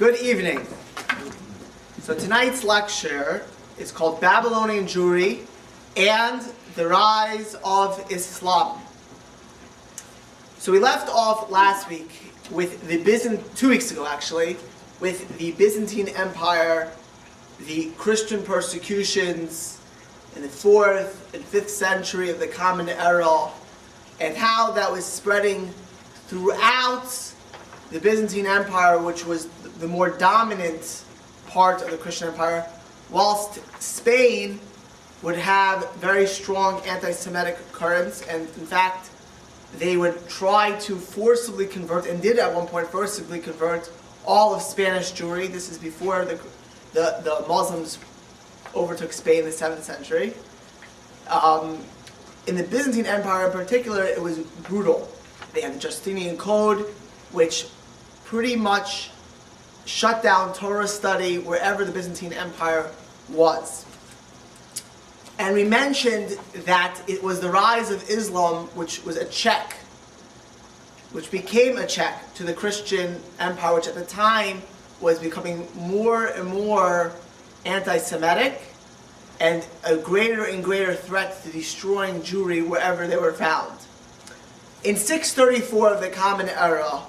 Good evening. So tonight's lecture is called Babylonian Jewry and the Rise of Islam. So we left off last week with the 2 weeks ago actually, with the Byzantine Empire, the Christian persecutions in the 4th and 5th century of the Common Era, and how that was spreading throughout the Byzantine Empire, which was the more dominant part of the Christian Empire, whilst Spain would have very strong anti-Semitic currents, and in fact they would try to forcibly convert, and did at one point forcibly convert, all of Spanish Jewry. This is before the Muslims overtook Spain in the 7th century. In the Byzantine Empire in particular, it was brutal. They had the Justinian Code, which pretty much shut down Torah study wherever the Byzantine Empire was. And we mentioned that it was the rise of Islam which was a check, which became a check to the Christian Empire, which at the time was becoming more and more anti-Semitic and a greater and greater threat to destroying Jewry wherever they were found. In 634 of the Common Era,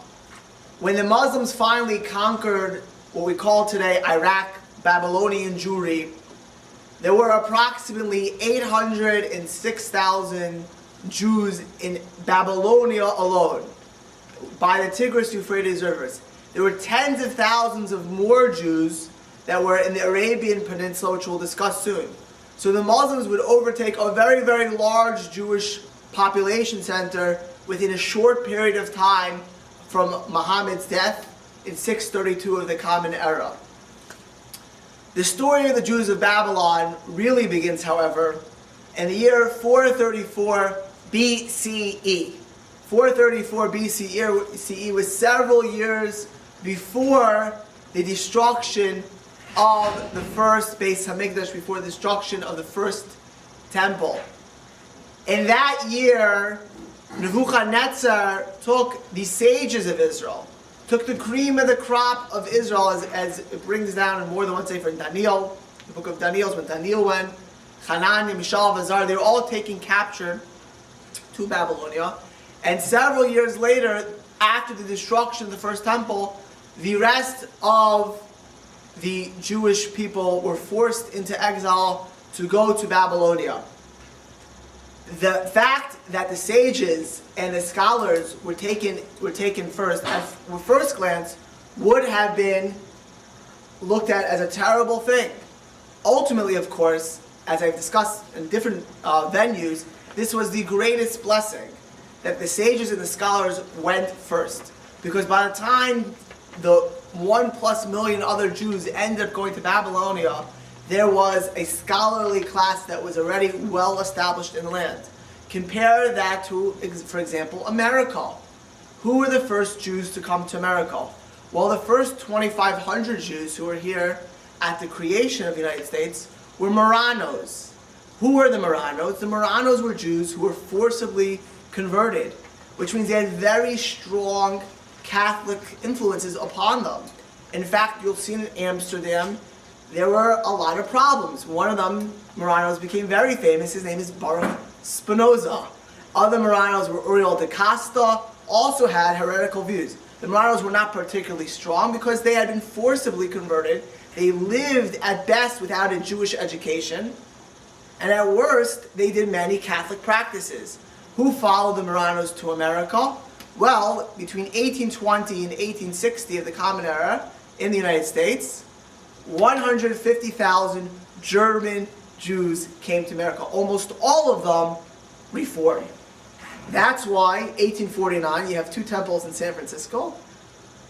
when the Muslims finally conquered what we call today Iraq, Babylonian Jewry, there were approximately 806,000 Jews in Babylonia alone, by the Tigris-Euphrates rivers. There were tens of thousands of more Jews that were in the Arabian Peninsula, which we'll discuss soon. So the Muslims would overtake a very, very large Jewish population center within a short period of time from Muhammad's death in 632 of the Common Era. The story of the Jews of Babylon really begins, however, in the year 434 BCE. 434 BCE was several years before the destruction of the first Beis Hamikdash, before the destruction of the first temple. In that year, Nebuchadnezzar took the sages of Israel, took the cream of the crop of Israel, as it brings down in more than one sefer in Daniel, the book of Daniel, when Daniel went, Hananiah, Mishael, Azar, they were all taken captured to Babylonia. And several years later, after the destruction of the first temple, the rest of the Jewish people were forced into exile to go to Babylonia. The fact that the sages and the scholars were taken first, at first glance, would have been looked at as a terrible thing. Ultimately, of course, as I've discussed in different venues, this was the greatest blessing, that the sages and the scholars went first. Because by the time the 1+ million other Jews ended up going to Babylonia, there was a scholarly class that was already well established in the land. Compare that to, for example, America. Who were the first Jews to come to America? Well, the first 2,500 Jews who were here at the creation of the United States were Marranos. Who were the Marranos? The Marranos were Jews who were forcibly converted, which means they had very strong Catholic influences upon them. In fact, you'll see in Amsterdam, there were a lot of problems. One of them, Marranos, became very famous. His name is Baruch Spinoza. Other Marranos were Uriel de Costa, also had heretical views. The Marranos were not particularly strong because they had been forcibly converted. They lived at best without a Jewish education, and at worst, they did many Catholic practices. Who followed the Marranos to America? Well, between 1820 and 1860 of the Common Era in the United States, 150,000 German Jews came to America. Almost all of them Reformed. That's why 1849 you have 2 temples in San Francisco,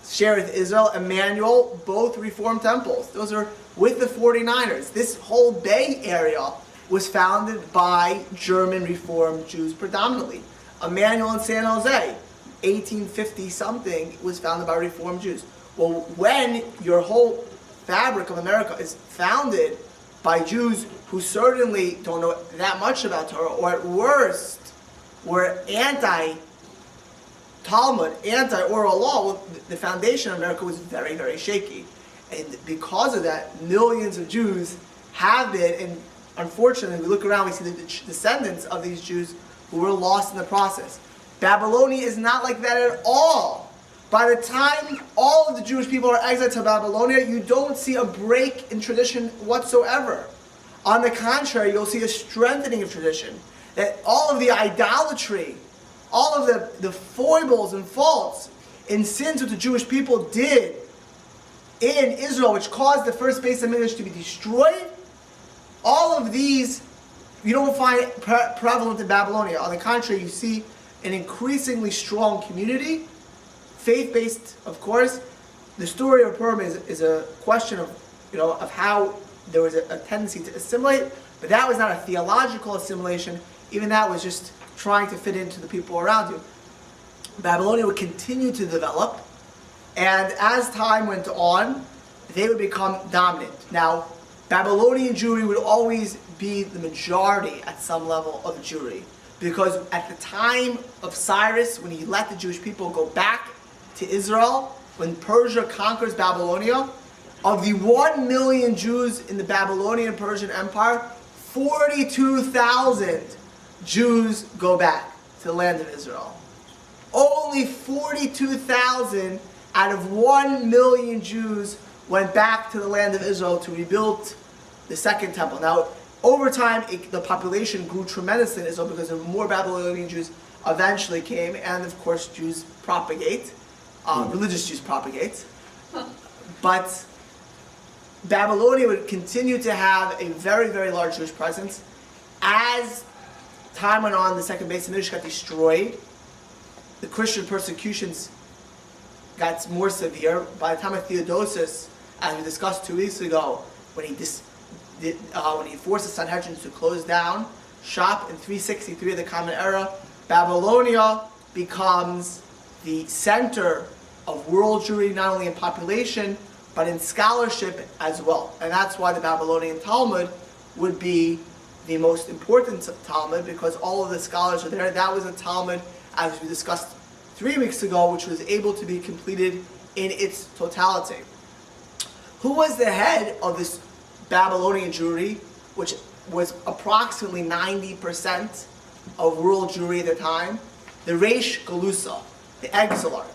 share with Israel, Emmanuel, both Reformed temples. Those are with the 49ers. This whole Bay Area was founded by German Reformed Jews predominantly. Emmanuel in San Jose, 1850 something, was founded by Reformed Jews. Well, when your whole fabric of America is founded by Jews who certainly don't know that much about Torah, or at worst were Talmud, anti-oral law, well, the foundation of America was very, very shaky. And because of that, millions of Jews have been, and unfortunately, we look around, we see the descendants of these Jews who were lost in the process. Babylonia is not like that at all. By the time all of the Jewish people are exiled to Babylonia, you don't see a break in tradition whatsoever. On the contrary, you'll see a strengthening of tradition. That all of the idolatry, all of the foibles and faults and sins that the Jewish people did in Israel, which caused the first Beis HaMikdash to be destroyed, all of these you don't find prevalent in Babylonia. On the contrary, you see an increasingly strong community, faith-based, of course. The story of Purim is a question of, of how there was a tendency to assimilate, but that was not a theological assimilation. Even that was just trying to fit into the people around you. Babylonia would continue to develop, and as time went on, they would become dominant. Now, Babylonian Jewry would always be the majority at some level of Jewry, because at the time of Cyrus, when he let the Jewish people go back to Israel, when Persia conquers Babylonia, of the 1 million Jews in the Babylonian Persian Empire, 42,000 Jews go back to the land of Israel. Only 42,000 out of 1 million Jews went back to the land of Israel to rebuild the second temple. Now, over time, the population grew tremendously in Israel because more Babylonian Jews eventually came, and of course, Jews propagate. Religious Jews propagate. But Babylonia would continue to have a very, very large Jewish presence. As time went on, the second Beis HaMikdash got destroyed. The Christian persecutions got more severe. By the time of Theodosius, as we discussed 2 weeks ago, when he forced the Sanhedrin to close down shop in 363 of the Common Era, Babylonia becomes the center of world Jewry, not only in population, but in scholarship as well. And that's why the Babylonian Talmud would be the most important Talmud, because all of the scholars are there. That was a Talmud, as we discussed 3 weeks ago, which was able to be completed in its totality. Who was the head of this Babylonian Jewry, which was approximately 90% of world Jewry at the time? The Reish Galusa, the Exilarch.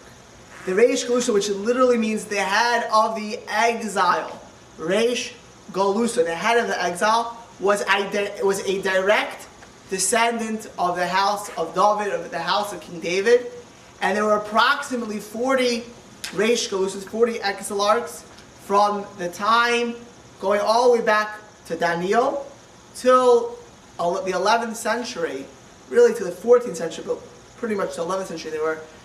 The Reish Galusa, which literally means the head of the exile. Reish Galusa, the head of the exile, was a direct descendant of the house of David, of the house of King David. And there were approximately 40 Reish Galusas, 40 exilarchs, from the time going all the way back to Daniel till the 11th century, really to the 14th century, but pretty much the 11th century, they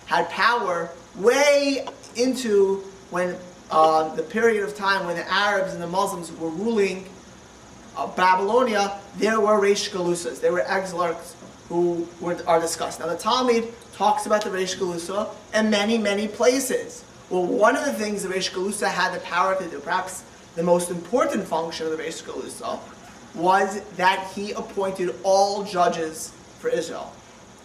had power way into when the period of time when the Arabs and the Muslims were ruling Babylonia. There were Reish Galusas, there were exilarchs who are discussed. Now the Talmud talks about the Reish Galusa in many, many places. Well, one of the things the Reish Galusa had the power to do, perhaps the most important function of the Reish Galusa, was that he appointed all judges for Israel.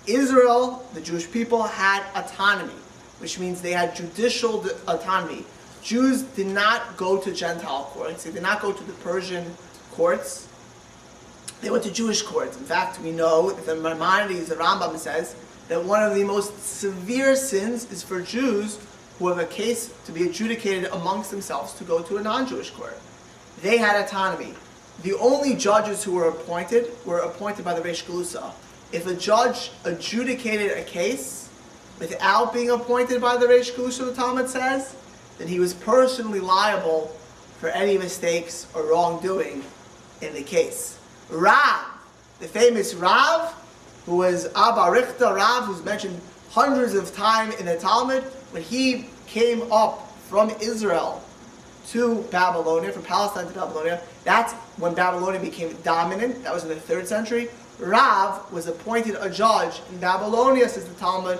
Israel, the Jewish people, had autonomy, which means they had judicial autonomy. Jews did not go to Gentile courts. They did not go to the Persian courts. They went to Jewish courts. In fact, we know that the Maimonides, the Rambam says, that one of the most severe sins is for Jews who have a case to be adjudicated amongst themselves to go to a non-Jewish court. They had autonomy. The only judges who were appointed by the Reish Galusa. If a judge adjudicated a case without being appointed by the Reish Galusa, the Talmud says, then he was personally liable for any mistakes or wrongdoing in the case. Rav, the famous Rav, who was Abba Richta Rav, who's mentioned hundreds of times in the Talmud, when he came up from Israel to Babylonia, from Palestine to Babylonia, that's when Babylonia became dominant. That was in the 3rd century. Rav was appointed a judge in Babylonia, says the Talmud,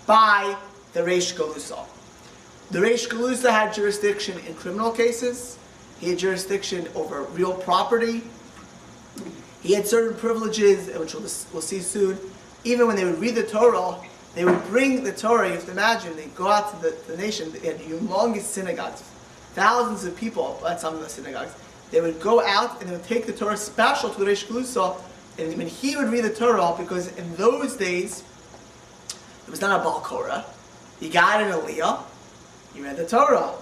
by the Reish Galusa. The Reish Galusa had jurisdiction in criminal cases. He had jurisdiction over real property. He had certain privileges, which we'll see soon. Even when they would read the Torah, They would bring the Torah. You have to imagine, they go out to the nation. They had humongous synagogues, thousands of people at some of the synagogues. They would go out and they would take the Torah special to the Reish Galusa, and when he would read the Torah, because in those days, it was not a Baal Korah. He got an Aliyah, he read the Torah.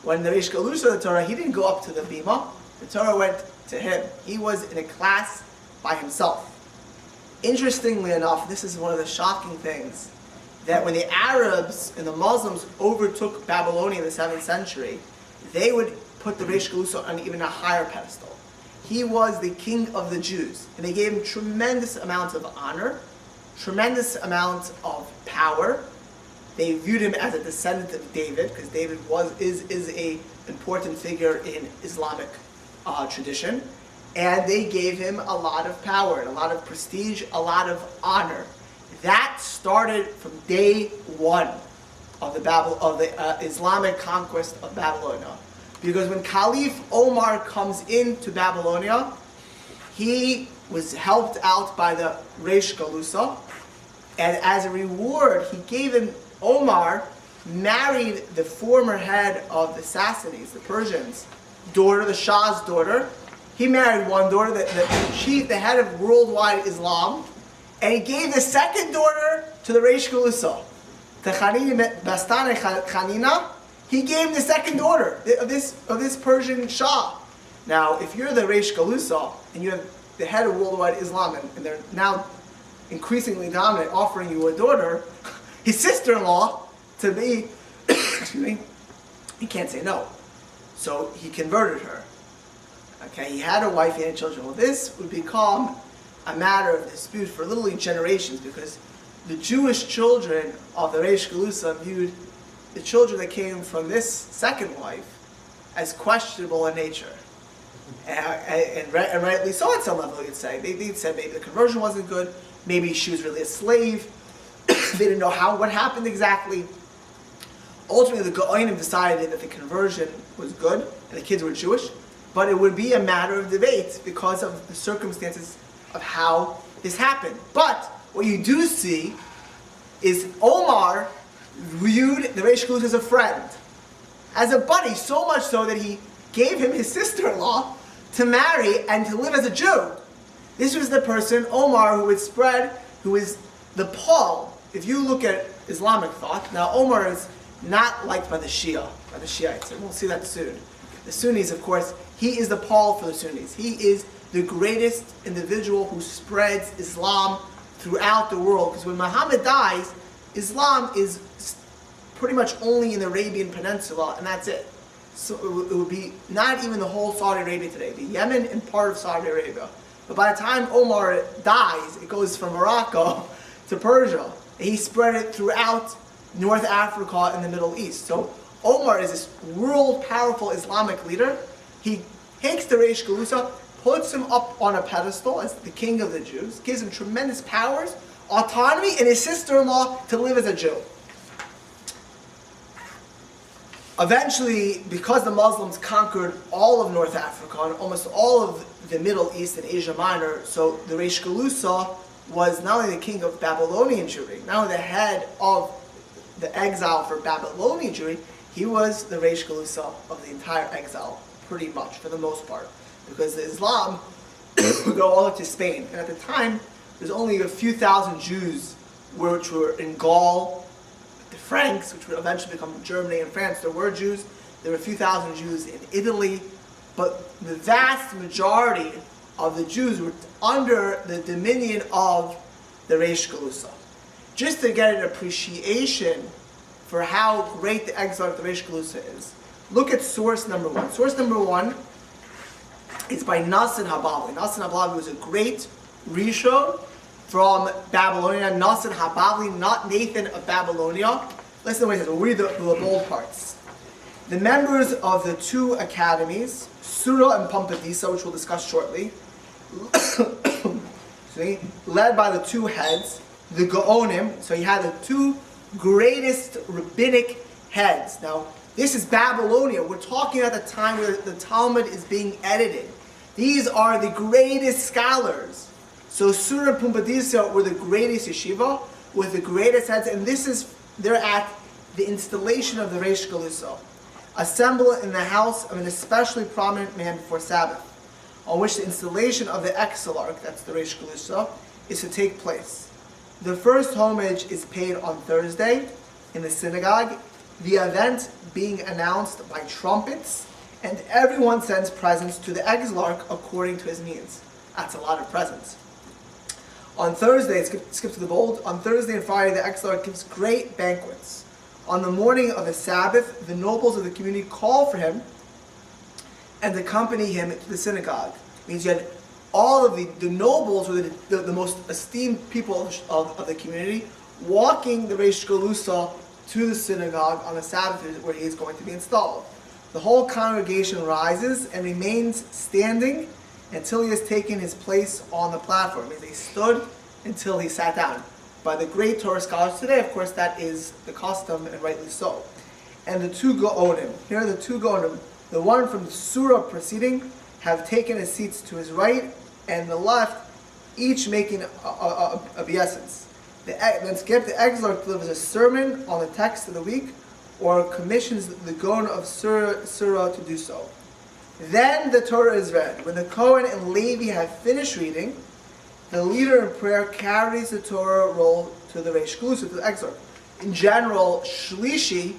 When the Reish Galusa the Torah, he didn't go up to the Bima. The Torah went to him. He was in a class by himself. Interestingly enough, this is one of the shocking things, that when the Arabs and the Muslims overtook Babylonia in the 7th century, they would put the Reish Galusa on even a higher pedestal. He was the king of the Jews, and they gave him tremendous amounts of honor, tremendous amounts of power. They viewed him as a descendant of David, because David is a important figure in Islamic tradition, and they gave him a lot of power, and a lot of prestige, a lot of honor. That started from day one of the Islamic conquest of Babylonia. Because when Caliph Omar comes into Babylonia, he was helped out by the Reish Galusa, and as a reward, he gave him, Omar married the former head of the Sassanids, the Persians, daughter, the Shah's daughter. He married one daughter, the head of worldwide Islam, and he gave the second daughter to the Reish Galusa. To Bastane Khanina, he gave the second daughter of this Persian Shah. Now, if you're the Reish Galusa and you have the head of worldwide Islam, and they're now increasingly dominant, offering you a daughter, his sister-in-law, to be, excuse me, he can't say no. So he converted her. Okay, he had a wife, he had children. Well, this would become a matter of dispute for literally generations, because the Jewish children of the Reish Galusa viewed the children that came from this second wife as questionable in nature. And rightly so at some level, you'd say. They said maybe the conversion wasn't good, maybe she was really a slave, they didn't know what happened exactly. Ultimately, the Go'anim decided that the conversion was good, and the kids were Jewish, but it would be a matter of debate because of the circumstances of how this happened. But what you do see is Omar viewed the Reish Galusa as a friend, as a buddy, so much so that he gave him his sister-in-law to marry and to live as a Jew. This was the person, Omar, who is the Paul. If you look at Islamic thought, now Omar is not liked by the Shiites, and we'll see that soon. The Sunnis, of course, he is the Paul for the Sunnis. He is the greatest individual who spreads Islam throughout the world. Because when Muhammad dies, Islam is pretty much only in the Arabian Peninsula, and that's it. So it would be not even the whole Saudi Arabia today, the Yemen and part of Saudi Arabia. But by the time Omar dies, it goes from Morocco to Persia. And he spread it throughout North Africa and the Middle East. So Omar is this world powerful Islamic leader. He takes the Reish Galusa, puts him up on a pedestal as the king of the Jews, gives him tremendous powers, autonomy, and his sister-in-law to live as a Jew. Eventually, because the Muslims conquered all of North Africa and almost all of the Middle East and Asia Minor, so the Reish Galusa was not only the king of Babylonian Jewry, not only the head of the exile for Babylonian Jewry, he was the Reish Galusa of the entire exile, pretty much, for the most part. Because the Islam would go all up to Spain. And at the time, there's only a few thousand Jews which were in Gaul, the Franks, which would eventually become Germany and France. There were Jews. There were a few thousand Jews in Italy. But the vast majority of the Jews were under the dominion of the Reish Galusa. Just to get an appreciation for how great the exile of the Reish Galusa is, look at source number one. Source number one is by Nassim Hababli. Nassim Hababli was a great Rishon from Babylonia. Nassim Hababli, not Nathan of Babylonia. Listen to what he says. We'll read the bold parts. The members of the two academies, Surah and Pampadisa, which we'll discuss shortly, led by the two heads, the Gaonim. So you had the two greatest rabbinic heads. Now, this is Babylonia. We're talking at the time where the Talmud is being edited. These are the greatest scholars. So Surah and Pampadisa were the greatest yeshiva. with the greatest heads, and they're at the installation of the Reish Galusa. Assemble in the house of an especially prominent man before Sabbath, on which the installation of the Exilarch, that's the Reish Galusa, is to take place. The first homage is paid on Thursday in the synagogue, the event being announced by trumpets, and everyone sends presents to the Exilarch according to his means. That's a lot of presents. On Thursday, skip to the bold, on Thursday and Friday, the Exilarch gives great banquets. On the morning of the Sabbath, the nobles of the community call for him and accompany him to the synagogue. It means you had all of the nobles, or the most esteemed people of the community, walking the Reish Galusa to the synagogue on the Sabbath where he is going to be installed. The whole congregation rises and remains standing until he has taken his place on the platform. They stood until he sat down. By the great Torah scholars today, of course, that is the custom, and rightly so. And the two Gaonim, here are the two Gaonim, the one from the surah preceding, have taken his seats to his right and the left, each making obeisance. Then skip, the Exilarch delivers a sermon on the text of the week, or commissions the Gaon of surah to do so. Then the Torah is read. When the Kohen and Levi have finished reading, the leader in prayer carries the Torah roll to the Reish Galusa, to the Exilarch. In general, Shlishi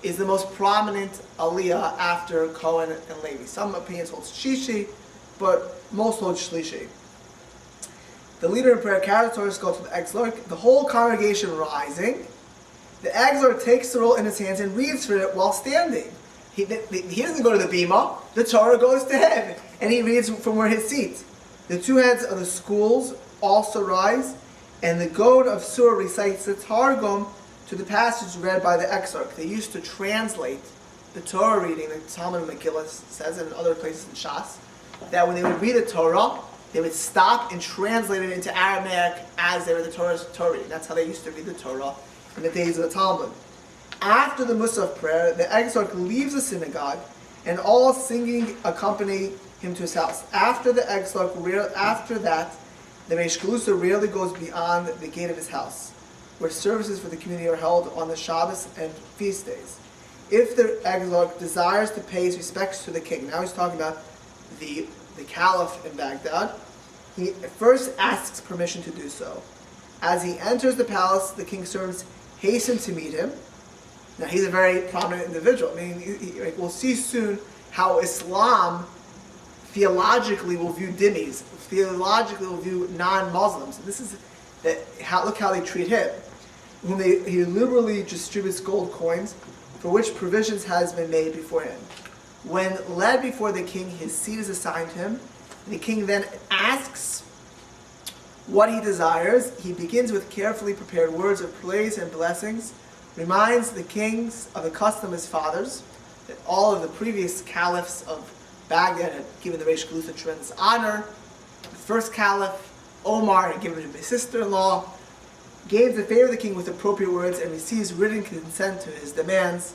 is the most prominent aliyah after Kohen and Levi. Some opinions hold Shishi, but most hold Shlishi. The leader in prayer carries the Torah scroll to the Exilarch, the whole congregation rising. The Exilarch takes the roll in his hands and reads for it while standing. He doesn't go to the bima, the Torah goes to him, and he reads from where his seat. The two heads of the schools also rise, and the Gaon of Surah recites the Targum to the passage read by the Exilarch. They used to translate the Torah reading, the Talmud Megillah says, and in other places in Shas, that when they would read the Torah, they would stop and translate it into Aramaic as they were the Torah reading. That's how they used to read the Torah in the days of the Talmud. After the Musaf prayer, the Exilarch leaves the synagogue, and all singing accompany him to his house. After that, the Reish Galusa rarely goes beyond the gate of his house, where services for the community are held on the Shabbos and feast days. If the Exilarch desires to pay his respects to the king, now he's talking about the Caliph in Baghdad, he first asks permission to do so. As he enters the palace, the king's servants hasten to meet him. Now he's a very prominent individual. I mean, we'll see soon how Islam theologically will view dhimmis, theologically will view non-Muslims. This is look how they treat him. He liberally distributes gold coins, for which provisions has been made before him. When led before the king, his seat is assigned to him. The king then asks what he desires. He begins with carefully prepared words of praise and blessings, reminds the kings of the custom of his fathers, that all of the previous caliphs of Baghdad had given the Reish Galusa tremendous honor. The first caliph, Omar, had given him his sister-in-law, gave the favor of the king with appropriate words, and receives written consent to his demands.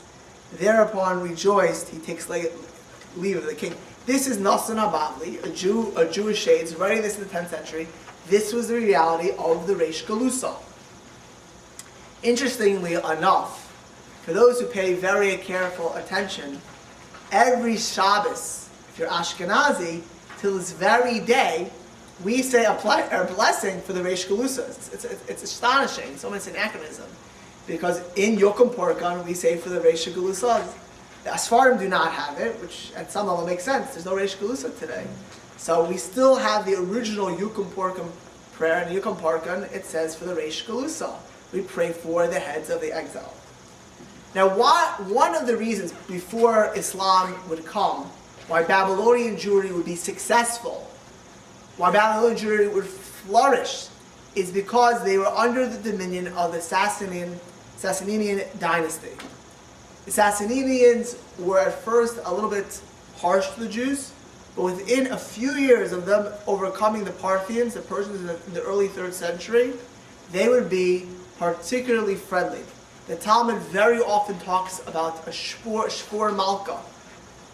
Thereupon, rejoiced, he takes leave of the king. This is Nassan Abavli, a Jewish shades, writing this in the 10th century. This was the reality of the Reish Galusa. Interestingly enough, for those who pay very careful attention, every Shabbos, if you're Ashkenazi, till this very day, we say a blessing for the Reish Galusa. It's astonishing. It's almost an anachronism. Because in Yokum Porkan, we say for the Reish Galusa. The Asfarim do not have it, which at some level makes sense. There's no Reish Galusa today. So we still have the original Yokum Porkan prayer. In Yokum Porkan, it says for the Reish Galusa. We pray for the heads of the exile. Now, one of the reasons before Islam would come, why Babylonian Jewry would be successful, why Babylonian Jewry would flourish, is because they were under the dominion of the Sassaninian dynasty. The Sassaninians were at first a little bit harsh to the Jews, but within a few years of them overcoming the Parthians, the Persians in the early 3rd century, they would be particularly friendly. The Talmud very often talks about a Shpor Malka,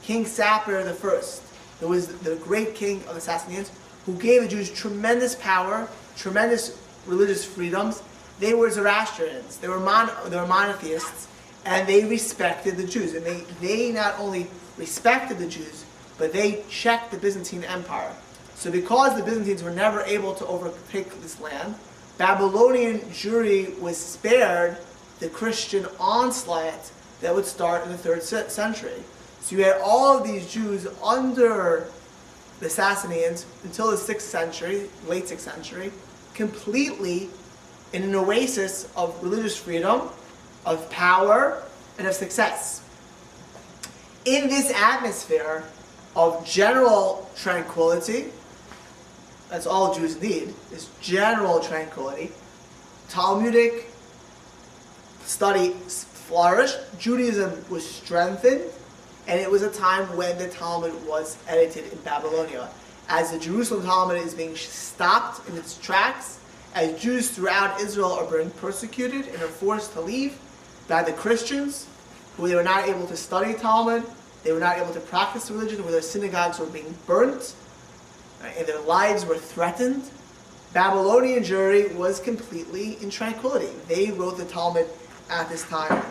King Sapir I, who was the great king of the Sassaninians, who gave the Jews tremendous power, tremendous religious freedoms. they were Zoroastrians. They were monotheists, and they respected the Jews. And they not only respected the Jews, but they checked the Byzantine Empire. So because the Byzantines were never able to overtake this land, Babylonian Jewry was spared the Christian onslaught that would start in the 3rd century. So you had all of these Jews under the Sassanians until the 6th century, late 6th century, completely in an oasis of religious freedom, of power, and of success. In this atmosphere of general tranquility, that's all Jews need, is general tranquility, Talmudic study flourished, Judaism was strengthened, and it was a time when the Talmud was edited in Babylonia. As the Jerusalem Talmud is being stopped in its tracks, as Jews throughout Israel are being persecuted and are forced to leave by the Christians, who they were not able to study Talmud, they were not able to practice religion, where their synagogues were being burnt, and their lives were threatened, Babylonian Jewry was completely in tranquility. They wrote the Talmud at this time.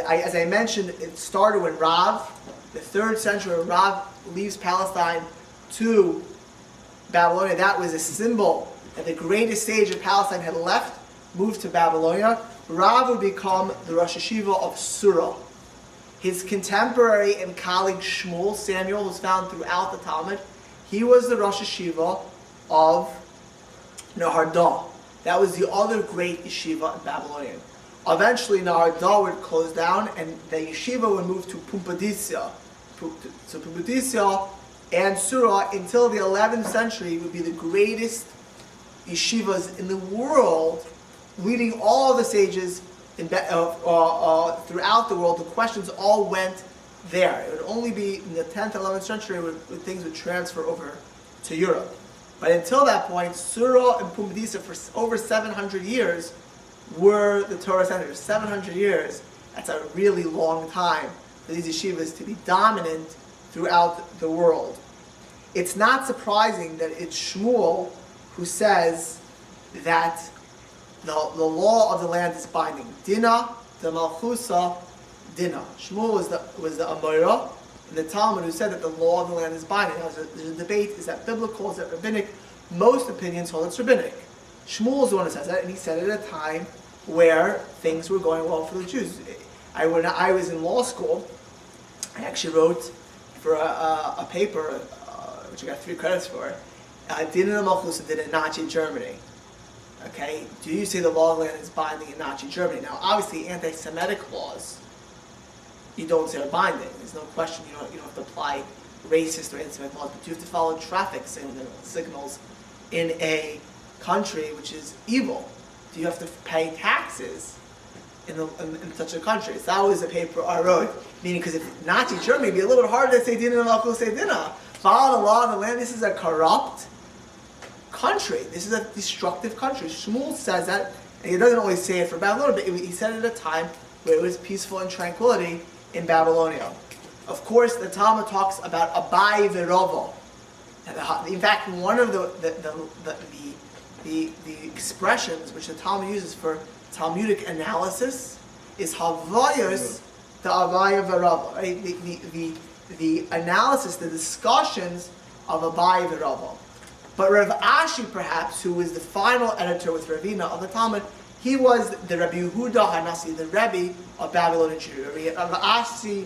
As I mentioned, it started when Rav, the 3rd century, Rav leaves Palestine to Babylonia. That was a symbol that the greatest sage of Palestine had left, moved to Babylonia. Rav would become the Rosh Hashiva of Surah. His contemporary and colleague Shmuel, Samuel, was found throughout the Talmud. He was the Rosh Hashiva of Nehardal. That was the other great yeshiva in Babylonian. Eventually, Nehardal would close down, and the yeshiva would move to Pumbedisa. So Pumbedisa and Surah, until the 11th century, would be the greatest yeshivas in the world, leading all of the sages throughout the world. The questions all went there. It would only be in the 10th, 11th century where things would transfer over to Europe. But until that point, Surah and Pumbedisa for over 700 years were the Torah centers. 700 years, that's a really long time for these yeshivas to be dominant throughout the world. It's not surprising that it's Shmuel who says that the law of the land is binding. Dina, the Malchusa, Dina. Shmuel was the Amoira in the Talmud who said that the law of the land is binding. Now, there's a debate, is that biblical, is that rabbinic? Most opinions hold it's rabbinic. Shmuel is the one who says that, and he said it at a time where things were going well for the Jews. When I was in law school, I actually wrote for a paper, which I got 3 credits for, Dina Malchusa did in Nazi Germany. Okay, do you say the law of the land is binding in Nazi Germany? Now, obviously, anti-Semitic laws, you don't say are binding. There's no question. You don't have to apply racist or anti-Semitic laws, but you have to follow traffic signals in a country which is evil. Do you have to pay taxes in such a country? So that was a paper I wrote, meaning because if Nazi Germany, it'd be a little bit harder to say Dina and Malchus say Dina. Follow the law of the land. This is a corrupt country. This is a destructive country. Shmuel says that, and he doesn't always say it for Babylon, but he said it at a time where it was peaceful and tranquility in Babylonia. Of course, the Talmud talks about Abai v'Rovo. In fact, one of the expressions which the Talmud uses for Talmudic analysis is Havayos the Abai v'Rovo. Right? The analysis, the discussions of Abai v'Rovo. But Rav Ashi, perhaps, who was the final editor with Ravina of the Talmud, he was the Rabbi Yehuda Hanasi, the Rebbe of Babylonian Jewry. Rav Ashi,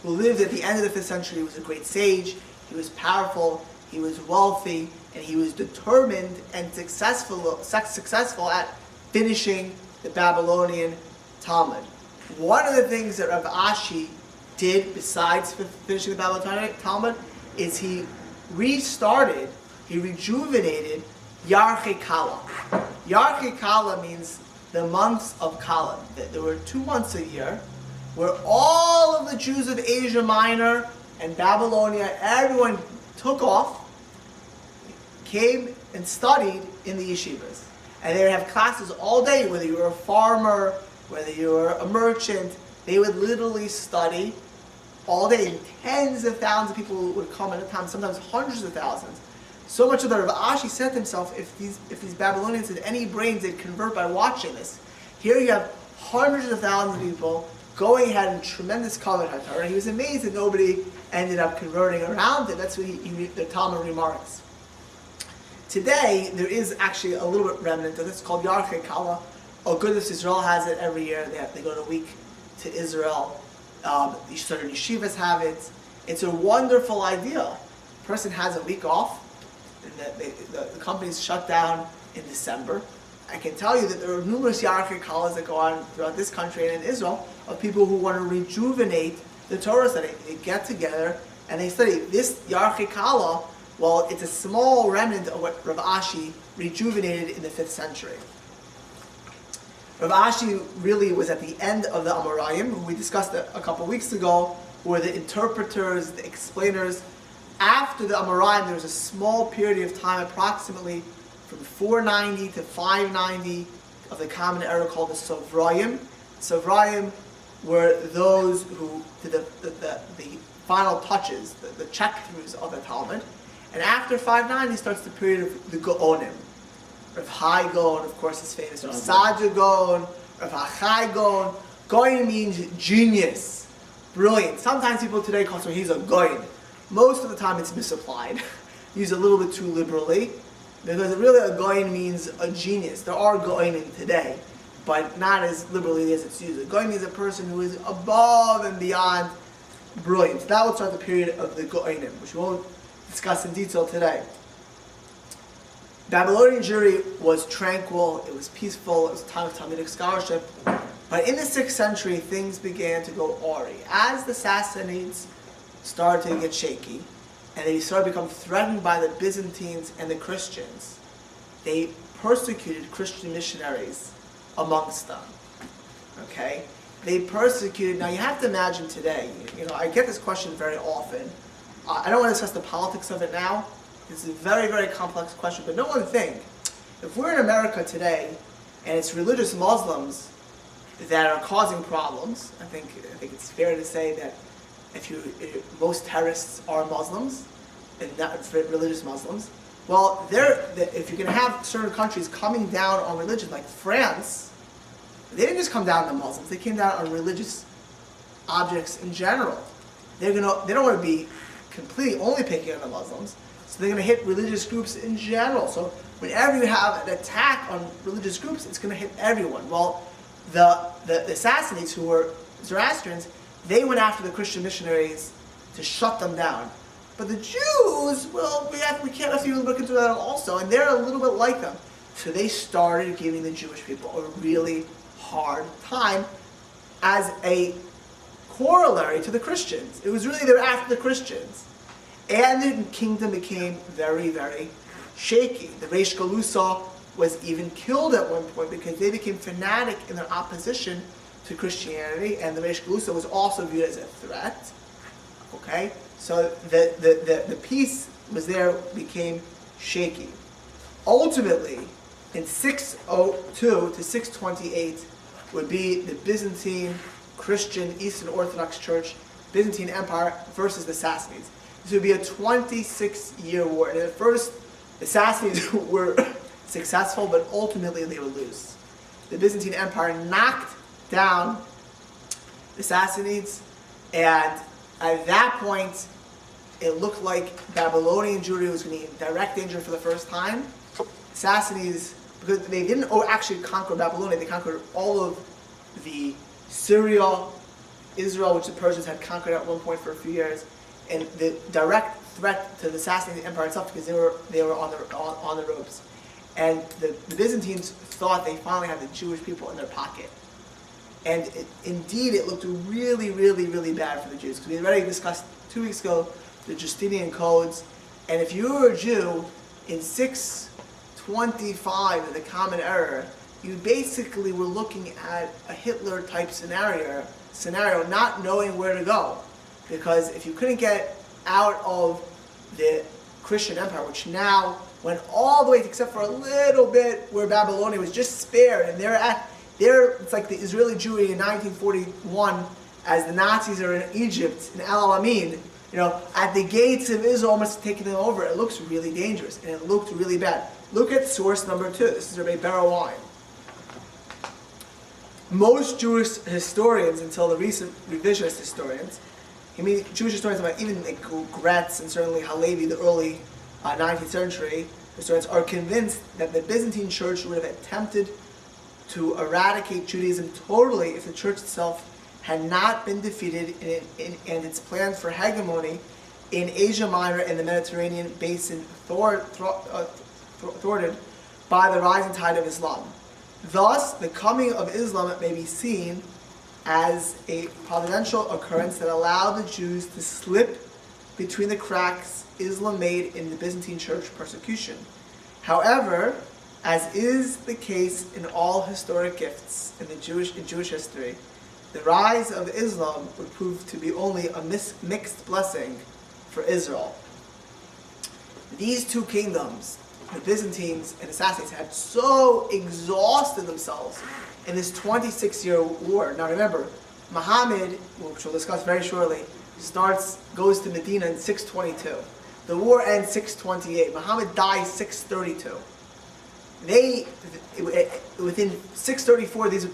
who lived at the end of the 5th century, was a great sage. He was powerful, he was wealthy, and he was determined and successful at finishing the Babylonian Talmud. One of the things that Rav Ashi did, besides finishing the Babylonian Talmud, is he rejuvenated Yarchei Kala. Yarchei Kala means the months of Kala. There were 2 months a year where all of the Jews of Asia Minor and Babylonia, everyone took off, came and studied in the yeshivas. And they would have classes all day, whether you were a farmer, whether you were a merchant, they would literally study all day. And tens of thousands of people would come at a time, sometimes hundreds of thousands. So much so that Rav Ashi said to himself, if these Babylonians had any brains, they'd convert by watching this. Here you have hundreds of thousands of people going ahead in tremendous kavod haTorah. He was amazed that nobody ended up converting around it. That's what the Talmud remarks. Today, there is actually a little bit remnant of this. It's called Yarchei Kala. Agudas Israel has it every year. They go to a week to Israel. Certain yeshivas have it. It's a wonderful idea. A person has a week off, and the company's shut down in December. I can tell you that there are numerous Yarchei Kalas that go on throughout this country and in Israel of people who want to rejuvenate the Torah study. They get together and they study. This Yarchei Kala, well, it's a small remnant of what Rav Ashi rejuvenated in the 5th century. Rav Ashi really was at the end of the Amoraim, who we discussed a couple of weeks ago, who were the interpreters, the explainers. After the Amoraim, there was a small period of time, approximately from 490 to 590 of the Common Era, called the Sovrayim. Sovrayim were those who did the final touches, the check-throughs of the Talmud. And after 590 starts the period of the Gaonim. Rav Hai Gaon, of course, is famous. Rav Sadia Gaon, Rav Achai Gaon. Gaon means genius, brilliant. Sometimes people today call him, he's a Gaon. Most of the time it's misapplied, used a little bit too liberally, because really a Gaon means a genius. There are Gaonim today, but not as liberally as it's used. A Gaon means a person who is above and beyond brilliant. That would start the period of the Gaonim, which we won't discuss in detail today. Babylonian Jewry was tranquil, it was peaceful, it was a time of Talmudic scholarship. But in the 6th century, things began to go awry. As the Sassanids started to get shaky, and they started to become threatened by the Byzantines and the Christians, they persecuted Christian missionaries amongst them. Okay? They persecuted, now you have to imagine today, I get this question very often. I don't want to discuss the politics of it now. It's a very, very complex question, but know one thing. If we're in America today, and it's religious Muslims that are causing problems, I think it's fair to say that if most terrorists are Muslims, and not religious Muslims, well, if you're going to have certain countries coming down on religion, like France, they didn't just come down on Muslims, they came down on religious objects in general. They don't want to be completely only picking on the Muslims, so they're going to hit religious groups in general. So whenever you have an attack on religious groups, it's going to hit everyone. Well, the Sassanids, who were Zoroastrians, they went after the Christian missionaries to shut them down. But the Jews, well, we can't have to even look into that also, and they're a little bit like them. So they started giving the Jewish people a really hard time as a corollary to the Christians. It was really they were after the Christians. And the kingdom became very, very shaky. The Reish Galusa was even killed at one point because they became fanatic in their opposition to Christianity, and the Reish Galusa was also viewed as a threat. Okay? So the peace was there, became shaky. Ultimately, in 602 to 628 would be the Byzantine Christian Eastern Orthodox Church, Byzantine Empire versus the Sassanids. This would be a 26-year war. And at first, the Sassanids were successful, but ultimately they would lose. The Byzantine Empire knocked down the Sassanids, and at that point, it looked like Babylonian Jewry was going to be in direct danger for the first time. Sassanids, because they didn't actually conquer Babylonia, they conquered all of the Syria, Israel, which the Persians had conquered at one point for a few years, and the direct threat to the Sassanid Empire itself, because they were on the ropes. And the Byzantines thought they finally had the Jewish people in their pocket. And indeed, it looked really, really, really bad for the Jews. Because we already discussed 2 weeks ago the Justinian codes. And if you were a Jew in 625 of the Common Era, you basically were looking at a Hitler-type scenario, not knowing where to go. Because if you couldn't get out of the Christian Empire, which now went all the way, except for a little bit where Babylonia was just spared, and it's like the Israeli Jewry in 1941, as the Nazis are in Egypt, in El Alamein, At the gates of Israel, almost taking them over. It looks really dangerous, and it looked really bad. Look at source number 2. This is Rabbi Berawine. Most Jewish historians, until the recent revisionist historians, Jewish historians about even like Gretz and certainly Halevi, the early 19th century historians, are convinced that the Byzantine Church would have attempted to eradicate Judaism totally if the Church itself had not been defeated and its plans for hegemony in Asia Minor and the Mediterranean basin thwarted by the rising tide of Islam. Thus, the coming of Islam may be seen as a providential occurrence that allowed the Jews to slip between the cracks Islam made in the Byzantine Church persecution. However, as is the case in all historic gifts in Jewish history, the rise of Islam would prove to be only a mixed blessing for Israel. These two kingdoms, the Byzantines and the Sassanids, had so exhausted themselves in this 26-year war. Now remember, Muhammad, which we'll discuss very shortly, goes to Medina in 622. The war ends 628. Muhammad dies 632. Within 634, these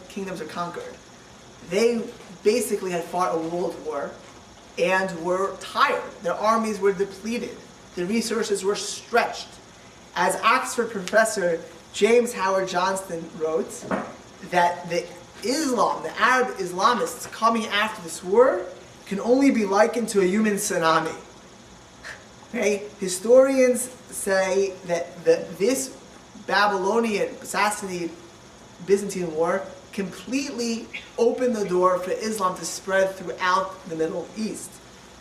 kingdoms are conquered. They basically had fought a world war and were tired. Their armies were depleted. Their resources were stretched. As Oxford professor James Howard Johnston wrote, that the Arab Islamists coming after this war can only be likened to a human tsunami. Okay? Historians say that this Babylonian, Sassanid, Byzantine war completely opened the door for Islam to spread throughout the Middle East.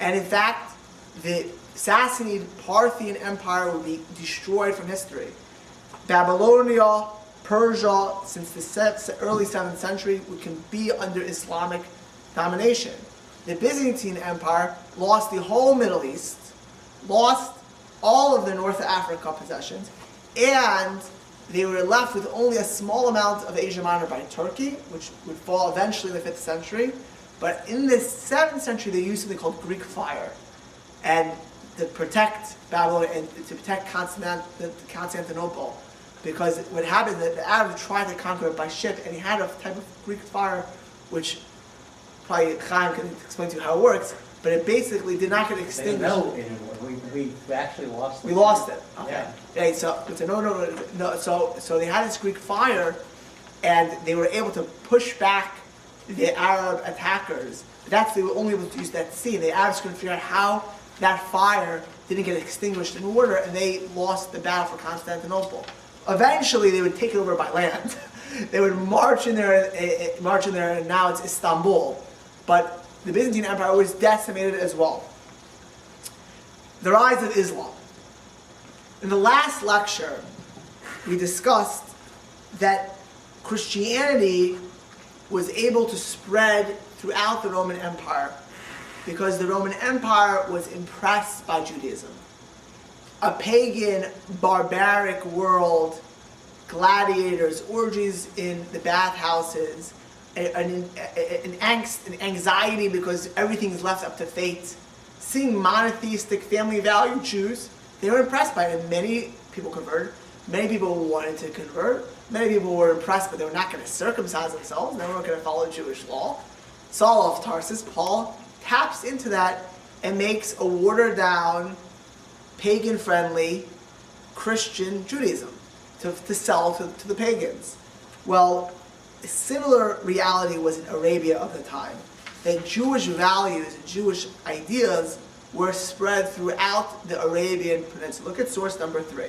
And in fact, the Sassanid Parthian Empire would be destroyed from history. Babylonia, Persia, since the early 7th century, can be under Islamic domination. The Byzantine Empire lost the whole Middle East, lost all of the North Africa possessions, and they were left with only a small amount of Asia Minor by Turkey, which would fall eventually in the 5th century. But in the 7th century, they used something called Greek fire, and to protect Babylon and to protect Constantinople. Because what happened is that the Arabs tried to conquer it by ship, and he had a type of Greek fire, which probably Chaim can explain to you how it works, but it basically did not get extinguished. No, we actually lost it. We lost it. Okay. Yeah. Okay, so they had this Greek fire, and they were able to push back the Arab attackers. They were only able to use that sea. The Arabs couldn't figure out how that fire didn't get extinguished in water, and they lost the battle for Constantinople. Eventually, they would take it over by land. They would march in there, and now it's Istanbul. But the Byzantine Empire was decimated as well. The rise of Islam. In the last lecture, we discussed that Christianity was able to spread throughout the Roman Empire because the Roman Empire was impressed by Judaism. A pagan, barbaric world, gladiators, orgies in the bathhouses, an angst, an anxiety because everything's left up to fate. Seeing monotheistic, family-valued Jews, they were impressed by it, and many people converted. Many people wanted to convert. Many people were impressed, but they were not going to circumcise themselves. They weren't going to follow Jewish law. Saul of Tarsus, Paul, taps into that and makes a watered-down, pagan-friendly Christian Judaism to sell to the pagans. Well, a similar reality was in Arabia of the time. That Jewish values and Jewish ideas were spread throughout the Arabian Peninsula. Look at source number 3.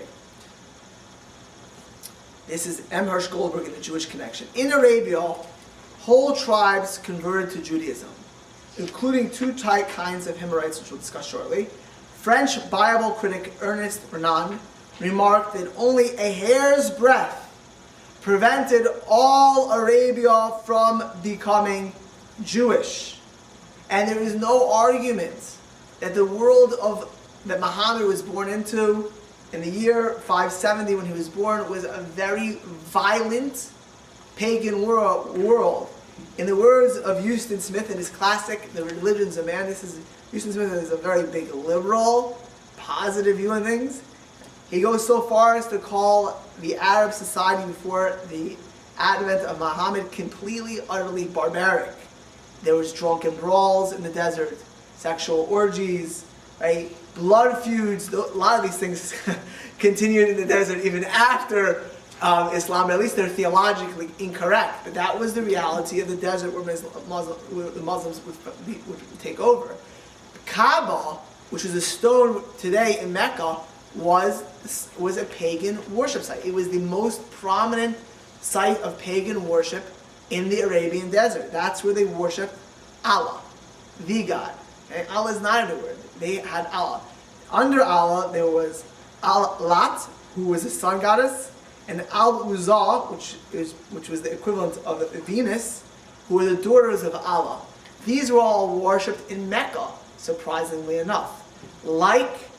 This is M. Hirsch Goldberg in The Jewish Connection. In Arabia, whole tribes converted to Judaism, including two kinds of Himyarites, which we'll discuss shortly. French Bible critic Ernest Renan remarked that only a hair's breadth prevented all Arabia from becoming Jewish. And there is no argument that the world that Muhammad was born into in the year 570 when he was born was a very violent pagan world. In the words of Houston Smith in his classic, The Religions of Man, this is Houston Smith is a very big liberal, positive view on things. He goes so far as to call the Arab society before the advent of Muhammad completely, utterly barbaric. There was drunken brawls in the desert, sexual orgies, right? Blood feuds. A lot of these things continued in the desert even after Islam. At least they're theologically incorrect, but that was the reality of the desert where the Muslims would take over. Kaaba, which is a stone today in Mecca, was a pagan worship site. It was the most prominent site of pagan worship in the Arabian desert. That's where they worshiped Allah, the God. Okay? Allah is not a word. They had Allah. Under Allah, there was Al-Lat, who was a sun goddess, and Al-Uzza, which was the equivalent of Venus, who were the daughters of Allah. These were all worshipped in Mecca, surprisingly enough. Like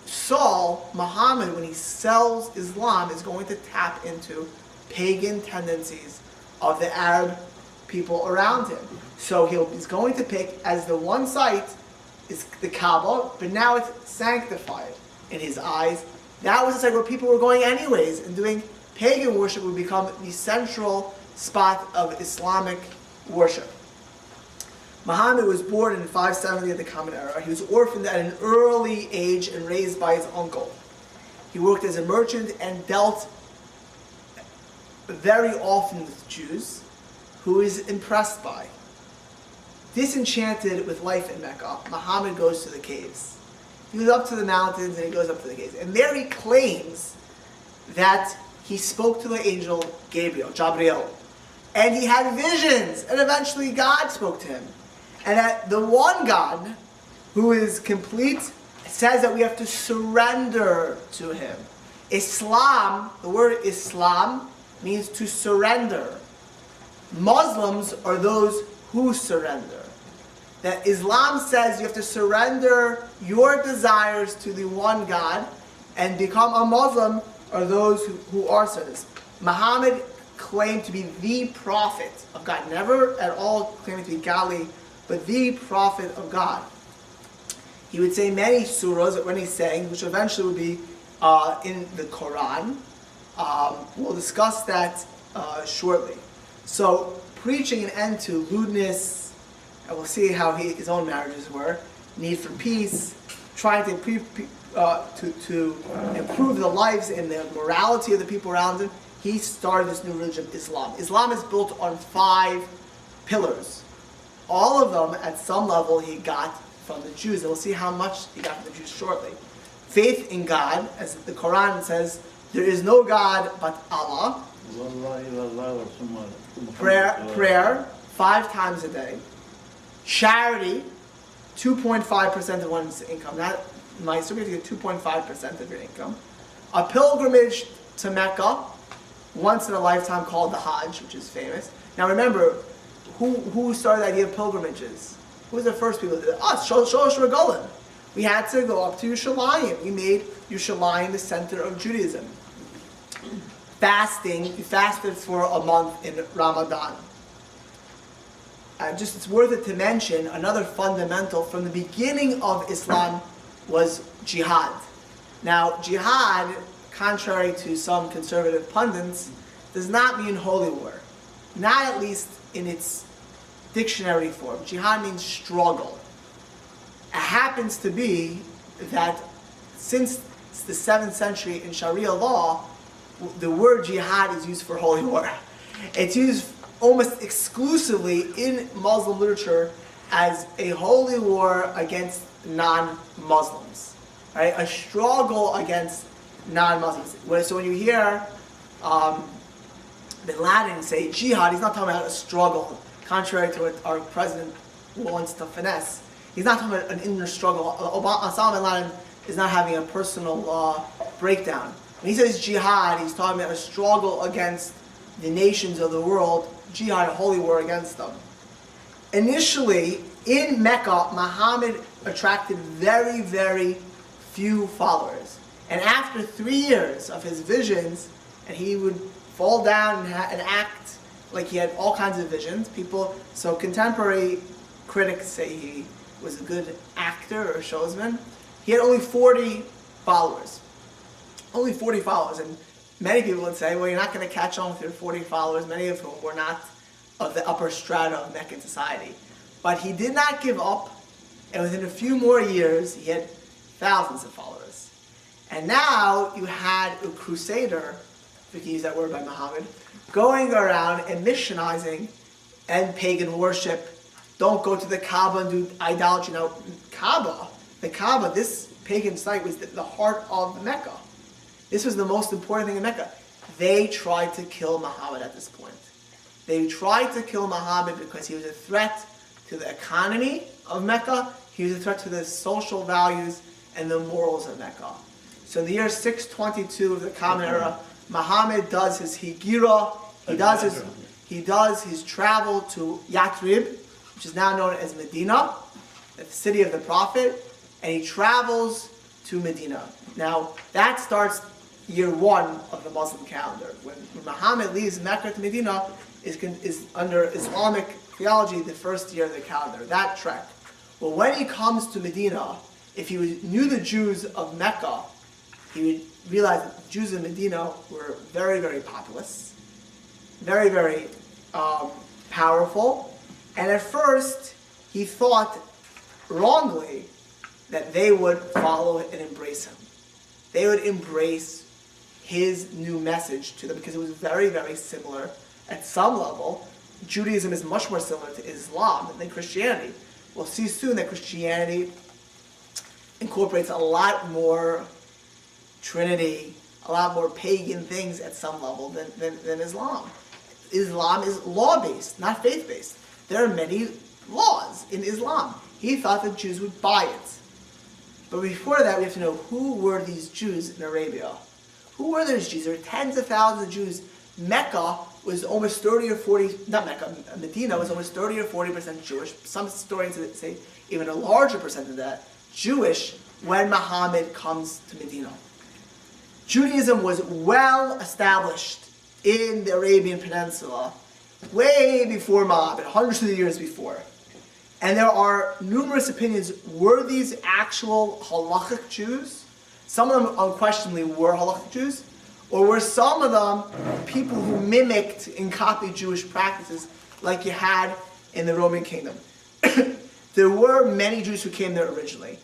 Saul, Muhammad, when he sells Islam, is going to tap into pagan tendencies of the Arab people around him. So he's going to pick as the one site is the Kaaba, but now it's sanctified in his eyes. That was a site where people were going anyways, and doing pagan worship would become the central spot of Islamic worship. Muhammad was born in 570 of the Common Era. He was orphaned at an early age and raised by his uncle. He worked as a merchant and dealt very often with Jews, who he was impressed by. Disenchanted with life in Mecca, Muhammad goes to the caves. He goes up to the mountains and he goes up to the caves. And there he claims that he spoke to the angel Gabriel, Jabriel. And he had visions, and eventually God spoke to him. And that the one God, who is complete, says that we have to surrender to him. Islam, the word Islam, means to surrender. Muslims are those who surrender. That Islam says you have to surrender your desires to the one God, and become a Muslim are those who are sinners. Muhammad claimed to be the prophet of God, never at all claiming to be godly, but the prophet of God. He would say many surahs when he's saying, which eventually would be in the Quran. We'll discuss that shortly. So, preaching an end to lewdness, and we'll see how his own marriages were, need for peace, trying to improve the lives and the morality of the people around him. He started this new religion, Islam. Islam is built on 5 pillars. All of them, at some level, he got from the Jews. And we'll see how much he got from the Jews shortly. Faith in God, as the Quran says, there is no God but Allah. Prayer 5 times a day. Charity, 2.5% of one's income. That might still be to get 2.5% of your income. A pilgrimage to Mecca, once in a lifetime, called the Hajj, which is famous. Now remember, who started the idea of pilgrimages? Who was the first people that did it? Us, Sholosh Regalim. We had to go up to Yerushalayim. We made Yerushalayim the center of Judaism. Fasting, we fasted for a month in Ramadan. Just it's worth it to mention, another fundamental from the beginning of Islam was jihad. Now, jihad, contrary to some conservative pundits, does not mean holy war. Not at least in its dictionary form. Jihad means struggle. It happens to be that since the 7th century in Sharia law, the word jihad is used for holy war. It's used almost exclusively in Muslim literature as a holy war against non-Muslims. Right? A struggle against non-Muslims. So when you hear Bin Laden say jihad, he's not talking about a struggle, contrary to what our president wants to finesse. He's not talking about an inner struggle. Osama bin Laden is not having a personal breakdown. When he says jihad, he's talking about a struggle against the nations of the world, jihad, a holy war against them. Initially, in Mecca, Muhammad attracted very, very few followers. And after 3 years of his visions, and he would fall down and act like he had all kinds of visions. So contemporary critics say he was a good actor or showsman. He had only 40 followers. Only 40 followers. And many people would say, well, you're not going to catch on with your 40 followers, many of whom were not of the upper strata of Meccan society. But he did not give up, and within a few more years, he had thousands of followers. And now you had a crusader, if we can use that word by Muhammad, going around and missionizing and pagan worship. Don't go to the Kaaba and do idolatry. Now, the Kaaba, this pagan site was the heart of Mecca. This was the most important thing in Mecca. They tried to kill Muhammad at this point. They tried to kill Muhammad because he was a threat to the economy of Mecca. He was a threat to the social values and the morals of Mecca. So in the year 622 of the Common Era, Muhammad does his hijra. He does his travel to Yathrib, which is now known as Medina, the city of the Prophet, and he travels to Medina. Now, that starts year 1 of the Muslim calendar. When Muhammad leaves Mecca to Medina, is under Islamic theology the first year of the calendar, that trek. Well, when he comes to Medina, if he knew the Jews of Mecca, he would realize that the Jews of Medina were very, very populous, very, very powerful, and at first he thought wrongly that they would follow and embrace him. They would embrace his new message to them because it was very, very similar at some level. Judaism is much more similar to Islam than Christianity. We'll see soon that Christianity incorporates a lot more Trinity, a lot more pagan things at some level than Islam. Islam is law-based, not faith-based. There are many laws in Islam. He thought the Jews would buy it. But before that, we have to know who were these Jews in Arabia. Who were those Jews? There were tens of thousands of Jews. Mecca was almost 30 or 40, not Mecca, Medina was almost 30 or 40% Jewish. Some historians say even a larger percent of that, Jewish, when Muhammad comes to Medina. Judaism was well established in the Arabian Peninsula way before Muhammad, hundreds of years before. And there are numerous opinions, were these actual halachic Jews? Some of them unquestionably were halachic Jews, or were some of them people who mimicked and copied Jewish practices like you had in the Roman kingdom? There were many Jews who came there originally.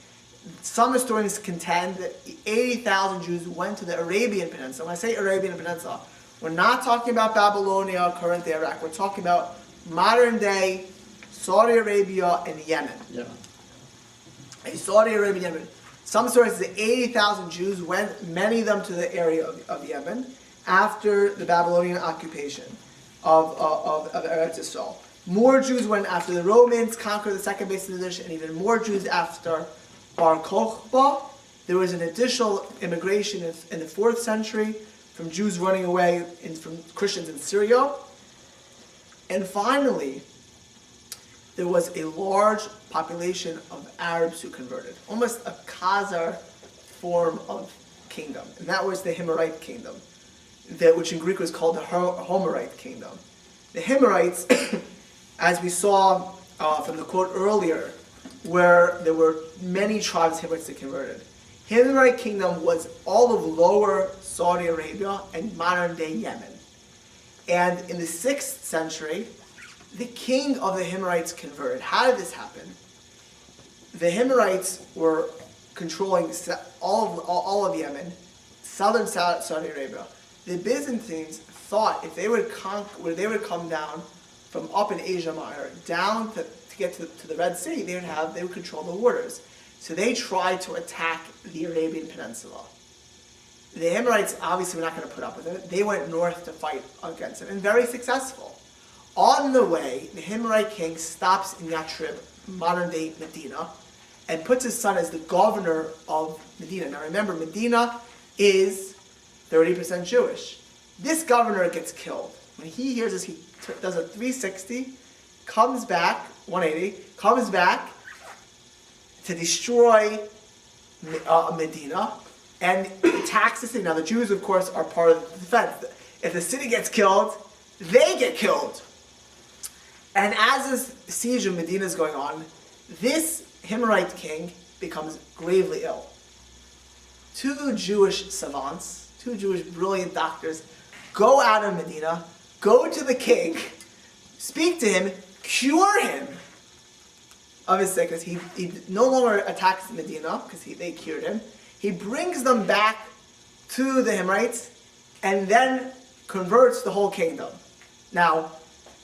Some historians contend that 80,000 Jews went to the Arabian Peninsula. When I say Arabian Peninsula, we're not talking about Babylonia, current day Iraq. We're talking about modern day Saudi Arabia and Yemen. Yeah. Saudi Arabia and Yemen. Some sources say 80,000 Jews went, many of them to the area of Yemen, after the Babylonian occupation of Eretz Yisrael. More Jews went after the Romans conquered the second base of the Dish, and even more Jews after Bar Kokhba. There was an additional immigration in the 4th century from Jews running away from Christians in Syria. And finally, there was a large population of Arabs who converted, almost a Khazar form of kingdom, and that was the Himmerite kingdom, which in Greek was called the Homerite kingdom. The Himmerites, as we saw from the quote earlier, where there were many tribes of Himmerites that converted. Himmerite kingdom was all of lower Saudi Arabia and modern-day Yemen. And in the 6th century, the king of the Himmerites converted. How did this happen? The Himmerites were controlling all of Yemen, southern Saudi Arabia. The Byzantines thought if they would come down from up in Asia Minor down to get to the Red Sea, they would control the waters. So they tried to attack the Arabian Peninsula. The Himmerites obviously were not going to put up with it. They went north to fight against it, and very successful. On the way, the Himmerite king stops in Yathrib, modern-day Medina, and puts his son as the governor of Medina. Now remember, Medina is 30% Jewish. This governor gets killed. When he hears this, he does a 360, comes back, 180, comes back to destroy Medina, and attacks the city. Now the Jews, of course, are part of the defense. If the city gets killed, they get killed. And as this siege of Medina is going on, this Himmerite king becomes gravely ill. 2 Jewish savants, 2 Jewish brilliant doctors, go out of Medina, go to the king, speak to him, cure him of his sickness. He no longer attacks Medina because they cured him. He brings them back to the Himrites and then converts the whole kingdom. Now,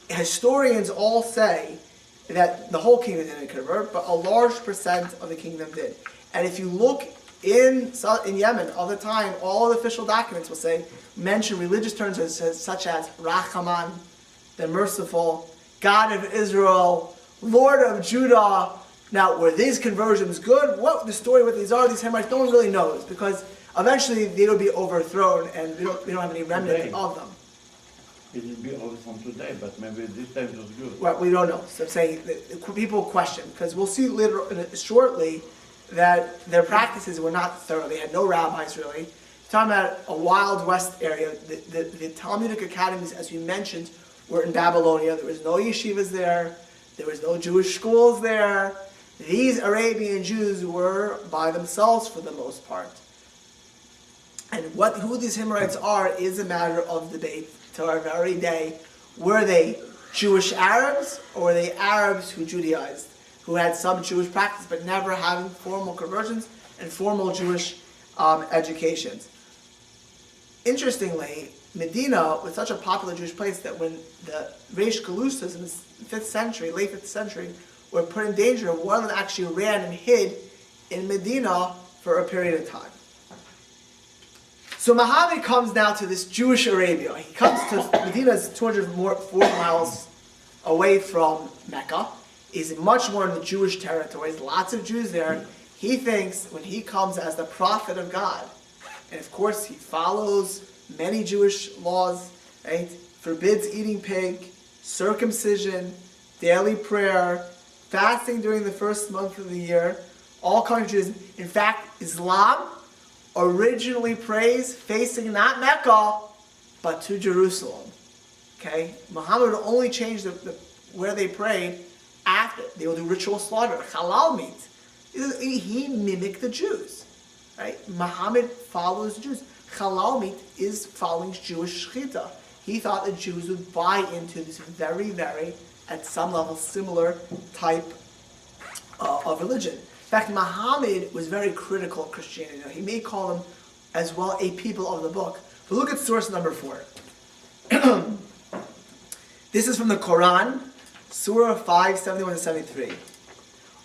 historians all say that the whole kingdom didn't convert, but a large percent of the kingdom did. And if you look in Yemen, all the time, all the official documents will mention religious terms such as Rachaman, the merciful, God of Israel, Lord of Judah. Now, were these conversions good? What the story with these Himrites, no one really knows, because eventually they will be overthrown, and we don't have any remnants of them. It will be over from today, but maybe this time it was good. Well, we don't know. So I'm saying that people question, because we'll see later shortly that their practices were not thorough. They had no rabbis really. Talking about a Wild West area, the Talmudic academies, as we mentioned, were in Babylonia. There was no yeshivas there. There was no Jewish schools there. These Arabian Jews were by themselves for the most part. And who these Himrites are is a matter of debate to our very day. Were they Jewish Arabs, or were they Arabs who Judaized, who had some Jewish practice but never having formal conversions and formal Jewish educations? Interestingly, Medina was such a popular Jewish place that when the Reish Galusas in the 5th century, late 5th century, were put in danger, one of them actually ran and hid in Medina for a period of time. So Muhammad comes now to this Jewish Arabia. He comes to Medina, is 240 miles away from Mecca. He's much more in the Jewish territories, lots of Jews there. He thinks when he comes as the prophet of God, and of course he follows many Jewish laws, right? Forbids eating pig, circumcision, daily prayer, fasting during the first month of the year, all kinds of Judaism. In fact, Islam originally prays facing not Mecca, but to Jerusalem. Okay? Muhammad would only change where they prayed after. They will do ritual slaughter, halal meat. He mimicked the Jews. Right? Muhammad follows the Jews. Halal meat is following Jewish shechita. He thought the Jews would buy into this very, very, at some level, similar type of religion. In fact, Muhammad was very critical of Christianity. Now, he may call them as well a people of the book. But look at source number 4. This is from the Quran, Surah 5, 71 to 73.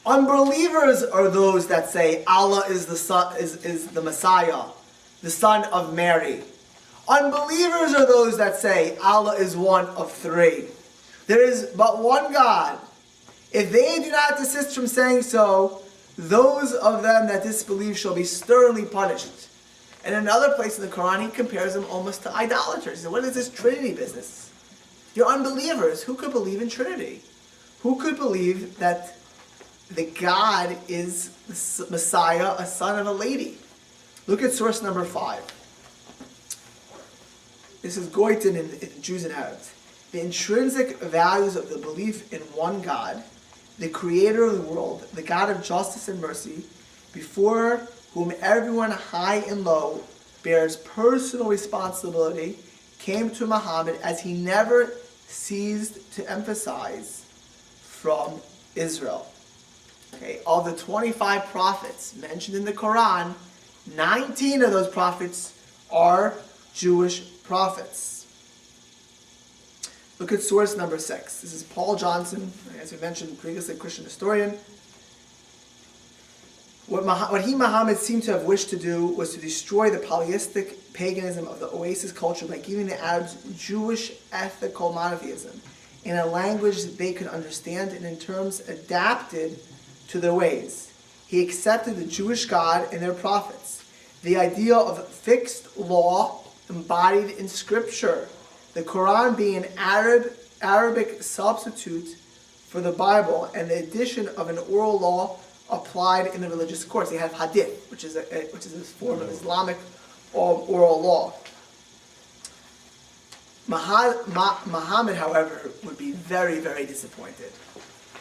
Unbelievers are those that say Allah is the son, is the Messiah, the son of Mary. Unbelievers are those that say Allah is one of 3. There is but one God. If they do not desist from saying so, those of them that disbelieve shall be sternly punished. And in another place in the Quran, he compares them almost to idolaters. He said, what is this Trinity business? You're unbelievers. Who could believe in Trinity? Who could believe that the God is the Messiah, a son of a lady? Look at source number 5. This is Goitin in Jews and Arabs. The intrinsic values of the belief in one God, the creator of the world, the God of justice and mercy, before whom everyone high and low bears personal responsibility, came to Muhammad as he never ceased to emphasize from Israel. Okay, of the 25 prophets mentioned in the Quran, 19 of those prophets are Jewish prophets. Look at source number 6. This is Paul Johnson, as we mentioned previously, Christian historian. What Muhammad seemed to have wished to do was to destroy the polytheistic paganism of the Oasis culture by giving the Arabs Jewish ethical monotheism in a language that they could understand and in terms adapted to their ways. He accepted the Jewish God and their prophets, the idea of fixed law embodied in Scripture, the Quran being an Arabic substitute for the Bible, and the addition of an oral law applied in the religious course. They have hadith, which is a form of Islamic oral law. Muhammad, however, would be very, very disappointed.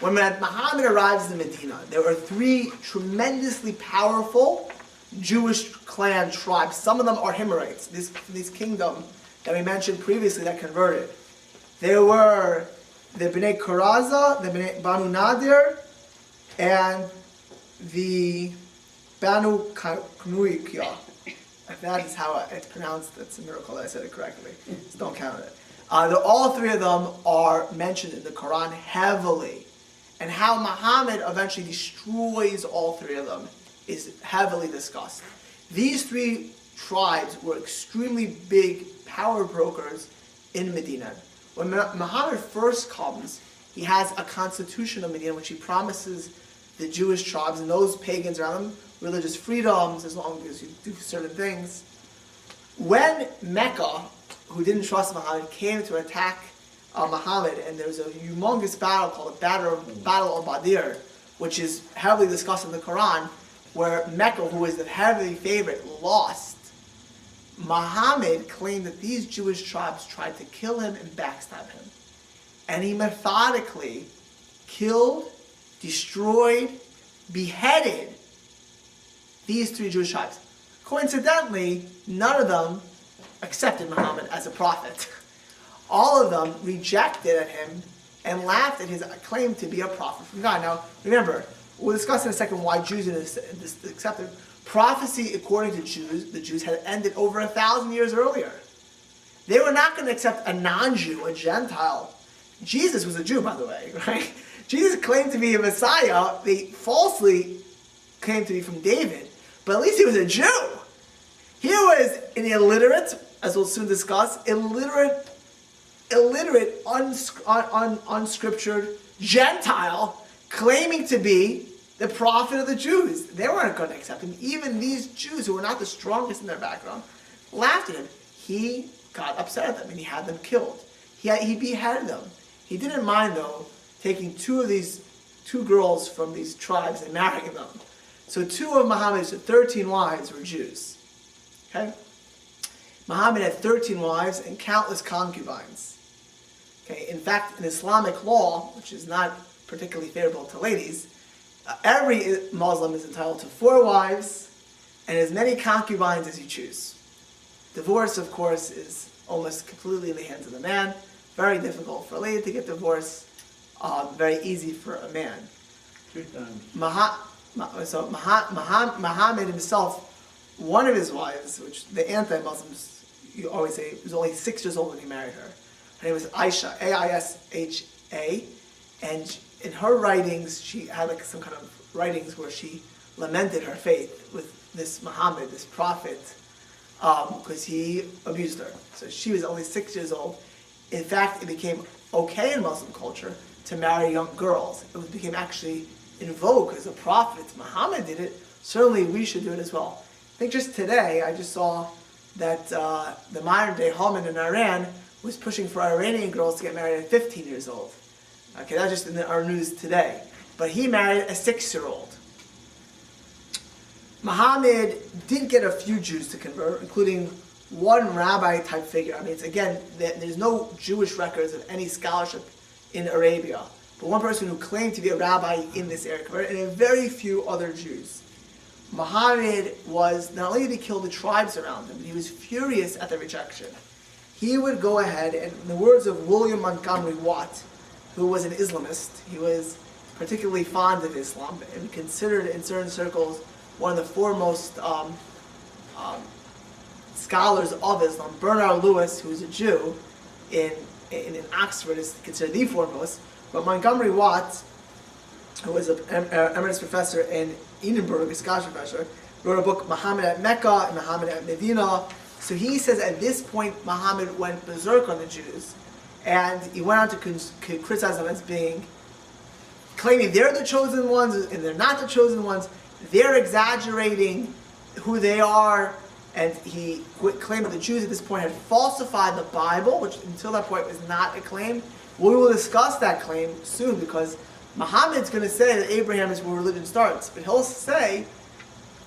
When Muhammad arrives in Medina, there are three tremendously powerful Jewish clan tribes. Some of them are Himyarites, this kingdom that we mentioned previously that converted. There were the Bnei Kuraza, the Banu Nadir, and the Banu Kanuikya. If that is how it's pronounced, that's a miracle that I said it correctly. Just don't count it. All three of them are mentioned in the Quran heavily. And how Muhammad eventually destroys all three of them is heavily discussed. These three tribes were extremely big power brokers in Medina. When Muhammad first comes, he has a constitution of Medina which he promises the Jewish tribes and those pagans around them religious freedoms as long as you do certain things. When Mecca, who didn't trust Muhammad, came to attack Muhammad, and there was a humongous battle called the Battle of Badr, which is heavily discussed in the Quran, where Mecca, who was the heavy favorite, lost. Muhammad claimed that these Jewish tribes tried to kill him and backstab him. And he methodically killed, destroyed, beheaded these three Jewish tribes. Coincidentally, none of them accepted Muhammad as a prophet. All of them rejected him and laughed at his claim to be a prophet from God. Now, remember, we'll discuss in a second why Jews didn't accept him. Prophecy, according to the Jews, had ended over 1,000 years earlier. They were not going to accept a non-Jew, a Gentile. Jesus was a Jew, by the way, right? Jesus claimed to be a Messiah. They falsely claimed to be from David, but at least he was a Jew. He was an illiterate, as we'll soon discuss, illiterate, unscriptured Gentile claiming to be the prophet of the Jews. They weren't going to accept him. Even these Jews, who were not the strongest in their background, laughed at him. He got upset at them and he had them killed. He beheaded them. He didn't mind, though, taking two girls from these tribes and marrying them. So 2 of Muhammad's 13 wives were Jews. Okay? Muhammad had 13 wives and countless concubines. Okay? In fact, in Islamic law, which is not particularly favorable to ladies, every Muslim is entitled to 4 wives and as many concubines as you choose. Divorce, of course, is almost completely in the hands of the man. Very difficult for a lady to get divorced. Very easy for a man. 3 times. Muhammad himself, one of his wives, which the anti-Muslims you always say, was only 6 years old when he married her. Her name was Aisha, A-I-S-H-A, and in her writings, she had like some kind of writings where she lamented her faith with this Muhammad, this prophet, because he abused her. So she was only 6 years old. In fact, it became okay in Muslim culture to marry young girls. It became actually in vogue as a prophet. Muhammad did it. Certainly we should do it as well. I think just today, I just saw that the modern-day Haman in Iran was pushing for Iranian girls to get married at 15 years old. Okay, that's just in our news today. But he married a 6-year-old. Muhammad did get a few Jews to convert, including one rabbi-type figure. I mean, there's no Jewish records of any scholarship in Arabia. But one person who claimed to be a rabbi in this area converted, and very few other Jews. Muhammad was, not only did he kill the tribes around him, but he was furious at the rejection. He would go ahead, and in the words of William Montgomery Watt, who was an Islamist, he was particularly fond of Islam and considered in certain circles one of the foremost scholars of Islam. Bernard Lewis, who is a Jew in Oxford, is considered the foremost. But Montgomery Watt, who was an emeritus professor in Edinburgh, a Scottish professor, wrote a book, Muhammad at Mecca and Muhammad at Medina. So he says at this point Muhammad went berserk on the Jews, and he went on to criticize them as being, claiming they're the chosen ones and they're not the chosen ones. They're exaggerating who they are, and he claimed that the Jews at this point had falsified the Bible, which until that point was not a claim. We will discuss that claim soon, because Muhammad's going to say that Abraham is where religion starts, but he'll say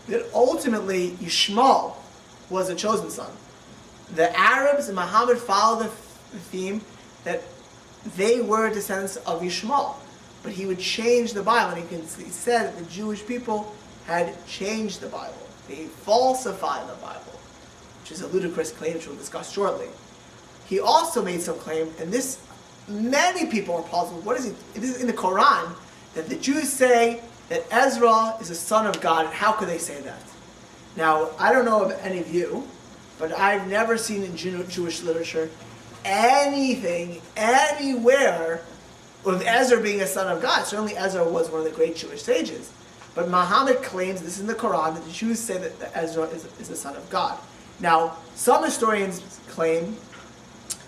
that ultimately Ishmael was a chosen son. The Arabs and Muhammad followed the theme that they were descendants of Ishmael. but he would change the Bible. And he said that the Jewish people had changed the Bible. They falsified the Bible, which is a ludicrous claim, which we'll discuss shortly. He also made some claim, and this, many people are puzzled. What is he? This is in the Quran, that the Jews say that Ezra is a son of God, and how could they say that? Now, I don't know of any of you, but I've never seen in Jewish literature anything, anywhere, with Ezra being a son of God. Certainly Ezra was one of the great Jewish sages. But Muhammad claims, this is in the Quran, that the Jews say that Ezra is the son of God. Now, some historians claim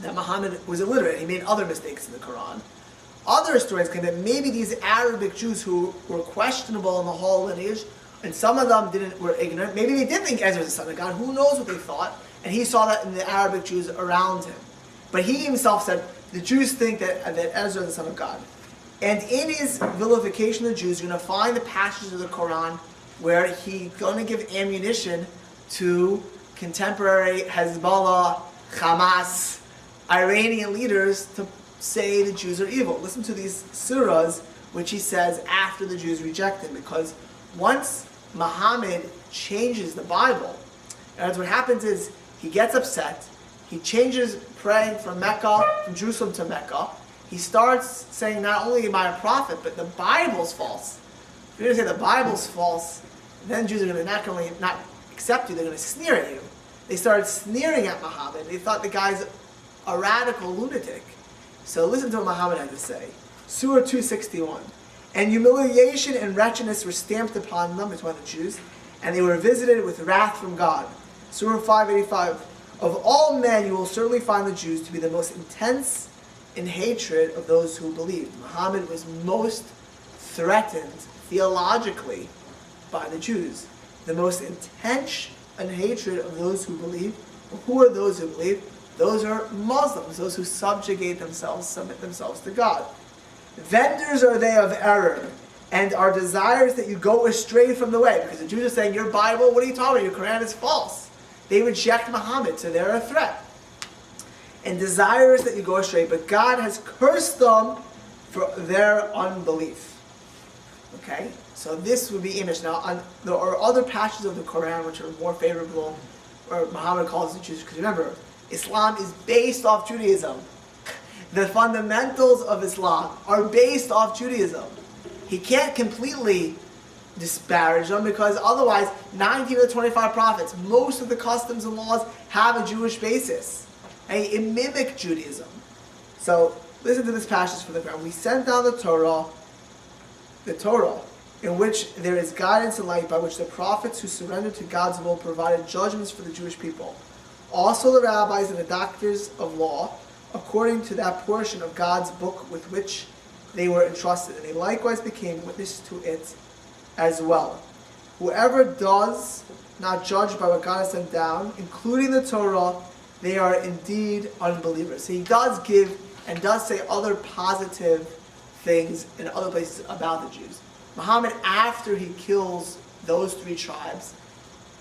that Muhammad was illiterate. He made other mistakes in the Quran. Other historians claim that maybe these Arabic Jews who were questionable in the whole lineage, and some of them were ignorant, maybe they did think Ezra was the son of God. Who knows what they thought? And he saw that in the Arabic Jews around him. But he himself said, the Jews think that Ezra is the son of God. And in his vilification of the Jews, you're going to find the passages of the Quran where he's going to give ammunition to contemporary Hezbollah, Hamas, Iranian leaders to say the Jews are evil. Listen to these surahs, which he says after the Jews reject him. Because once Muhammad changes the Bible, and what happens is he gets upset, he changes praying from Jerusalem to Mecca. He starts saying, not only am I a prophet, but the Bible's false. If you're going to say the Bible's false, then Jews are going to not accept you, they're going to sneer at you. They started sneering at Muhammad. They thought the guy's a radical lunatic. So listen to what Muhammad had to say. Surah 261. And humiliation and wretchedness were stamped upon them, it's one of the Jews, and they were visited with wrath from God. Surah 585. Of all men, you will certainly find the Jews to be the most intense in hatred of those who believed. Muhammad was most threatened theologically by the Jews. The most intense in hatred of those who believe. Who are those who believe? Those are Muslims, those who subjugate themselves, submit themselves to God. Vendors are they of error, and are desires that you go astray from the way. Because the Jews are saying, your Bible, what are you talking about? Your Quran is false. They reject Muhammad, so they're a threat. And desires that you go astray, but God has cursed them for their unbelief. Okay? So this would be image. Now, there are other passages of the Quran which are more favorable, where Muhammad calls the Jews, because remember, Islam is based off Judaism. The fundamentals of Islam are based off Judaism. He can't completely disparage them, because otherwise 19 of the 25 prophets, most of the customs and laws have a Jewish basis. And it mimic Judaism. So listen to this passage from the Quran. We sent down the Torah, in which there is guidance and light, by which the prophets who surrendered to God's will provided judgments for the Jewish people. Also the rabbis and the doctors of law, according to that portion of God's book with which they were entrusted. And they likewise became witness to it as well. Whoever does not judge by what God has sent down, including the Torah, they are indeed unbelievers. So he does give and does say other positive things in other places about the Jews. Muhammad, after he kills those three tribes,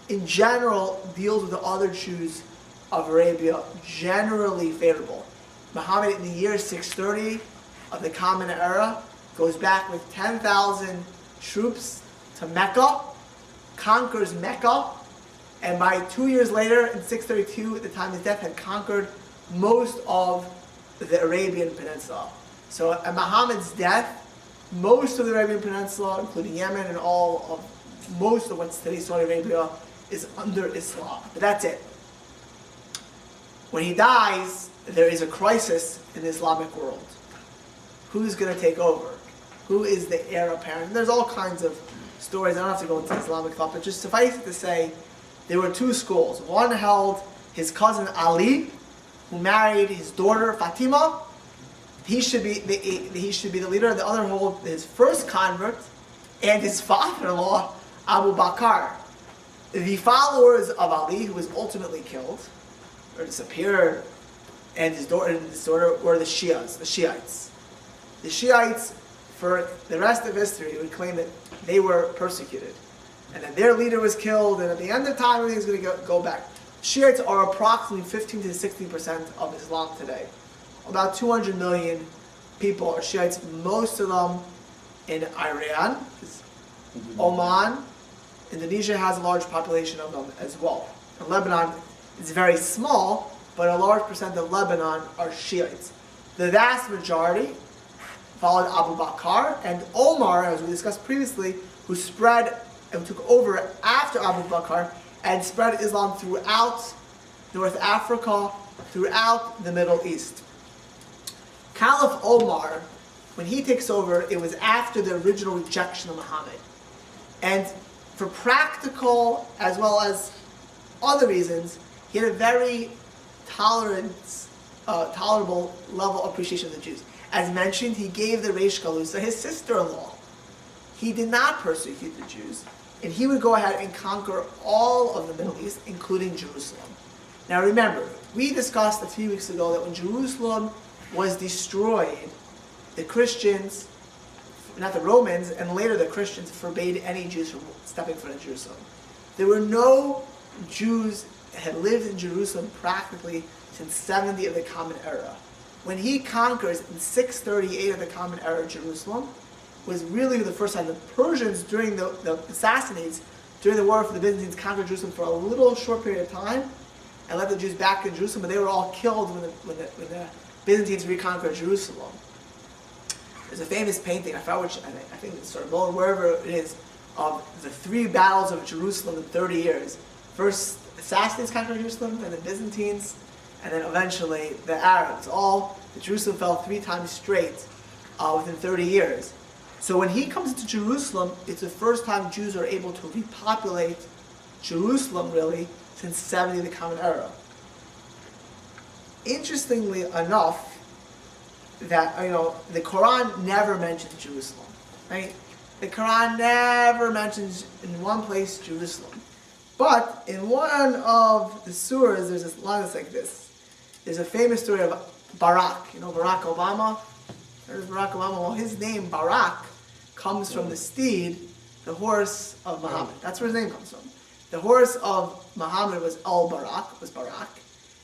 in general deals with the other Jews of Arabia generally favorable. Muhammad, in the year 630 of the Common Era, goes back with 10,000 troops to Mecca, conquers Mecca, and by 2 years later, in 632, at the time of his death, had conquered most of the Arabian Peninsula. So at Muhammad's death, most of the Arabian Peninsula, including Yemen and most of what's today Saudi Arabia, is under Islam. But that's it. When he dies, there is a crisis in the Islamic world. Who's going to take over? Who is the heir apparent? There's all kinds of stories. I don't have to go into Islamic thought, but just suffice it to say, there were two schools. One held his cousin Ali, who married his daughter Fatima. He should be the leader. The other held his first convert and his father-in-law Abu Bakr. The followers of Ali, who was ultimately killed or disappeared, and his daughter were the Shiites. The Shiites, for the rest of history, would claim that they were persecuted, and that their leader was killed, and at the end of time, everything's going to go back. Shiites are approximately 15 to 16% of Islam today. About 200 million people are Shiites. Most of them in Iran, Oman. Indonesia has a large population of them as well. And Lebanon is very small, but a large percent of Lebanon are Shiites. The vast majority followed Abu Bakr, and Omar, as we discussed previously, who spread and took over after Abu Bakr and spread Islam throughout North Africa, throughout the Middle East. Caliph Omar, when he takes over, it was after the original rejection of Muhammad. And for practical as well as other reasons, he had a very tolerable level of appreciation of the Jews. As mentioned, he gave the Reish Galusa, his sister-in-law. He did not persecute the Jews, and he would go ahead and conquer all of the Middle East, including Jerusalem. Now remember, we discussed a few weeks ago that when Jerusalem was destroyed, the Christians, not the Romans, and later the Christians forbade any Jews from stepping foot in Jerusalem. There were no Jews that had lived in Jerusalem practically since 70 of the Common Era. When he conquers in 638 of the Common Era Jerusalem, was really the first time the Persians during the Sassanids, during the war for the Byzantines, conquered Jerusalem for a little short period of time and let the Jews back in Jerusalem, but they were all killed when the Byzantines reconquered Jerusalem. There's a famous painting, I found which I think it's sort of known wherever it is, of the 3 battles of Jerusalem in 30 years. First, the Sassanids conquered Jerusalem, then the Byzantines, and then eventually the Arabs. Jerusalem fell 3 times straight within 30 years. So when he comes into Jerusalem, it's the first time Jews are able to repopulate Jerusalem, really, since 70 of the Common Era. Interestingly enough, that the Quran never mentions Jerusalem, right? The Quran never mentions in one place Jerusalem, but in one of the surahs there's this line that's like this. There's a famous story of Barack. Barack Obama. There's Barack Obama. Well, his name Barak comes from the steed, the horse of Muhammad. That's where his name comes from. The horse of Muhammad was Barak,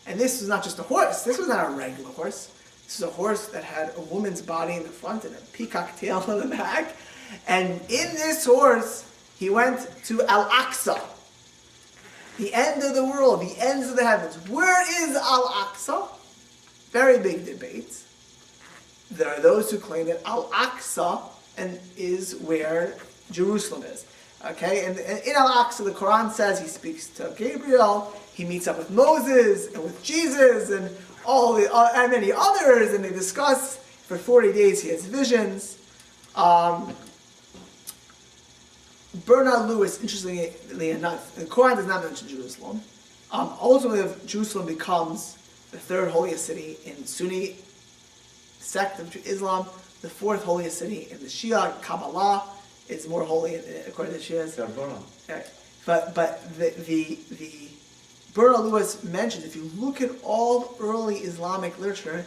and this was not just a horse. This was not a regular horse. This is a horse that had a woman's body in the front and a peacock tail in the back. And in this horse, he went to Al-Aqsa, the end of the world, the ends of the heavens. Where is Al-Aqsa? Very big debate. There are those who claim that Al-Aqsa is where Jerusalem is. Okay, and in Al-Aqsa, the Quran says he speaks to Gabriel, he meets up with Moses and with Jesus and and many others, and they discuss. For 40 days he has visions. Bernard Lewis, interestingly enough, the Quran does not mention Jerusalem. Ultimately, Jerusalem becomes the 3rd holiest city in Sunni sect of Islam, the 4th holiest city in the Shia Kabbalah. It's more holy according to the Shias. But the Bernard Lewis mentions, if you look at all early Islamic literature,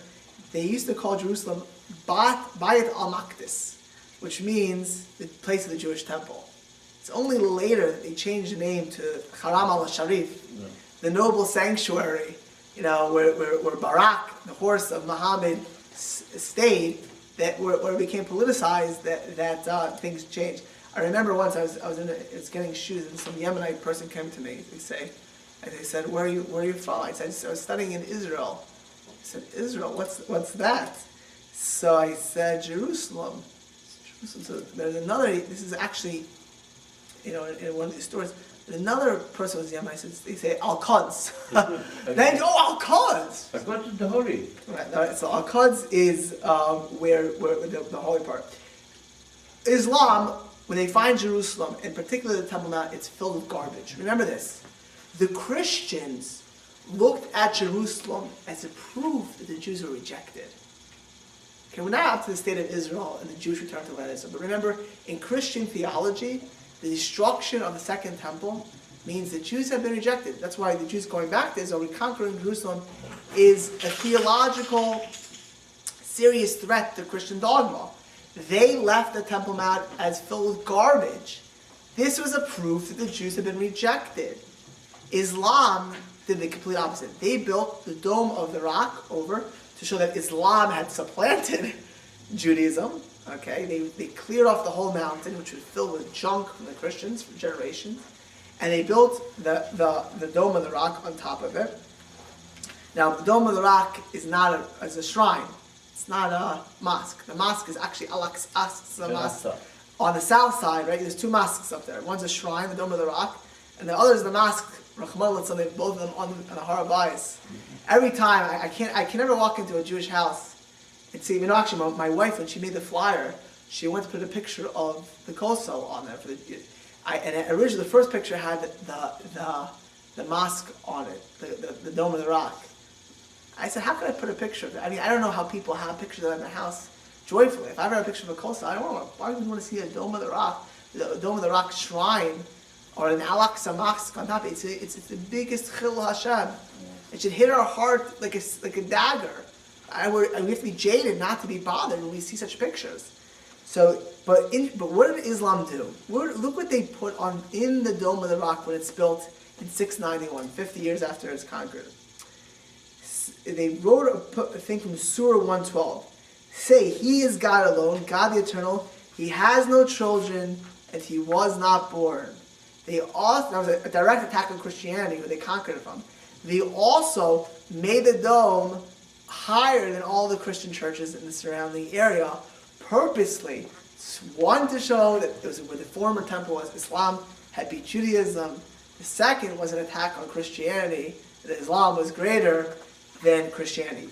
they used to call Jerusalem Bayt al-Maqdis, which means the place of the Jewish temple. It's only later that they changed the name to Haram al-Sharif, the noble sanctuary, where Barak, the horse of Muhammad, stayed, where it became politicized, that things changed. I remember once I was getting shoes, and some Yemenite person came to me. They said, "Where are you from?" I said, "I was studying in Israel." I said, "Israel? What's that?" So I said, "Jerusalem." So there's another. This is actually, in one of these stories. Another person was Yemenite. They say Al-Quds. Then Al-Quds. Al-Quds is the holy. Right. So Al-Quds is where the holy part. Islam, when they find Jerusalem, in particular the Temple Mount, it's filled with garbage. Remember this. The Christians looked at Jerusalem as a proof that the Jews were rejected. Okay, we're not up to the state of Israel and the Jewish return to land Israel. But remember, in Christian theology, the destruction of the Second Temple means the Jews have been rejected. That's why the Jews going back to Israel, reconquering Jerusalem, is a theological, serious threat to Christian dogma. They left the Temple Mount as filled with garbage. This was a proof that the Jews had been rejected. Islam did the complete opposite. They built the Dome of the Rock over to show that Islam had supplanted Judaism. Okay, they cleared off the whole mountain, which was filled with junk from the Christians for generations, and they built the Dome of the Rock on top of it. Now, the Dome of the Rock is not a shrine. It's not a mosque. The mosque is actually Al-Aqsa Mosque on the south side, right? There's two mosques up there. One's a shrine, the Dome of the Rock, and the other is the mosque, Rahman al-Salih, both of them on the Har Bayis. Every time, I can never walk into a Jewish house and see, actually, my wife, when she made the flyer, she went to put a picture of the Kosel on there. And originally, the first picture had the mosque on it, the Dome of the Rock. I said, how could I put a picture of it? I mean, I don't know how people have pictures of it in their house joyfully. If I ever had a picture of a Kosel, I don't know. Why would you want to see a Dome of the Rock, the Dome of the Rock shrine, or an Al-Aqsa Mosque on top? It's the biggest Chil Hashem. It should hit our heart like a dagger. We have to be jaded not to be bothered when we see such pictures. So, but what did Islam do? Look what they put in the Dome of the Rock when it's built in 691, 50 years after it's conquered. They wrote a thing from Surah 112. Say, He is God alone, God the Eternal. He has no children, and He was not born. That was a direct attack on Christianity, where they conquered it from. They also made the dome higher than all the Christian churches in the surrounding area, purposely. One, to show that it was where the former temple was, Islam had beat Judaism. The second was an attack on Christianity, that Islam was greater than Christianity.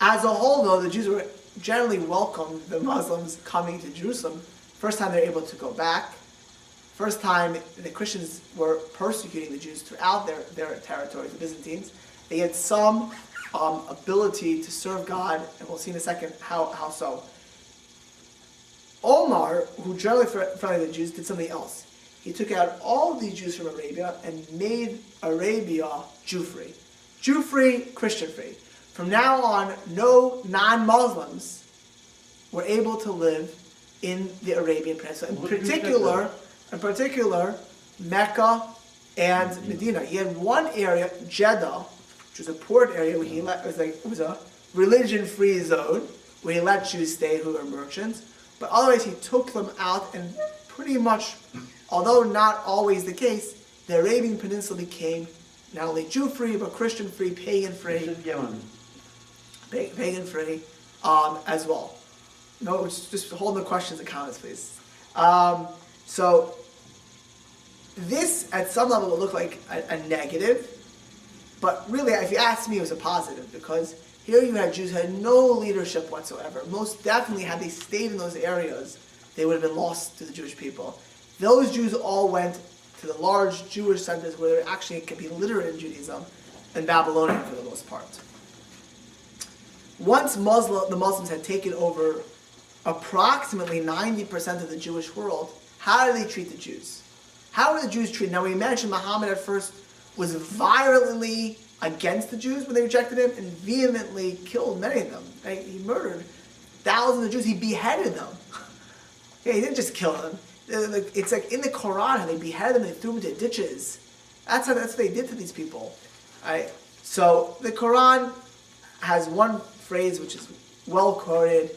As a whole, though, the Jews were generally welcomed the Muslims coming to Jerusalem. First time they were able to go back. First time the Christians were persecuting the Jews throughout their territory, the Byzantines. They had some ability to serve God, and we'll see in a second how so. Omar, who generally friendly the Jews, did something else. He took out all these Jews from Arabia and made Arabia Jew-free. Jew-free, Christian-free. From now on, no non-Muslims were able to live in the Arabian Peninsula. In particular, Mecca and Medina. He had one area, Jeddah, which was a port area where it was a religion-free zone where he let Jews stay who were merchants. But otherwise, he took them out, and pretty much, although not always the case, the Arabian Peninsula became not only Jew-free, but Christian-free, pagan-free. Pagan-free as well. No, just hold the questions and comments, please. So, this, at some level, would look like a negative, but really, if you ask me, it was a positive, because here you had Jews who had no leadership whatsoever. Most definitely, had they stayed in those areas, they would have been lost to the Jewish people. Those Jews all went to the large Jewish centers where they actually could be literate in Judaism, and Babylonian for the most part. Once the Muslims had taken over approximately 90% of the Jewish world, how did they treat the Jews? How were the Jews treated? Now, we mentioned Muhammad at first was violently against the Jews when they rejected him, and vehemently killed many of them. Right? He murdered thousands of Jews. He beheaded them. Yeah, he didn't just kill them. It's like in the Quran how they beheaded them and threw them into ditches. That's what they did to these people. Right? So the Quran has one phrase which is well quoted: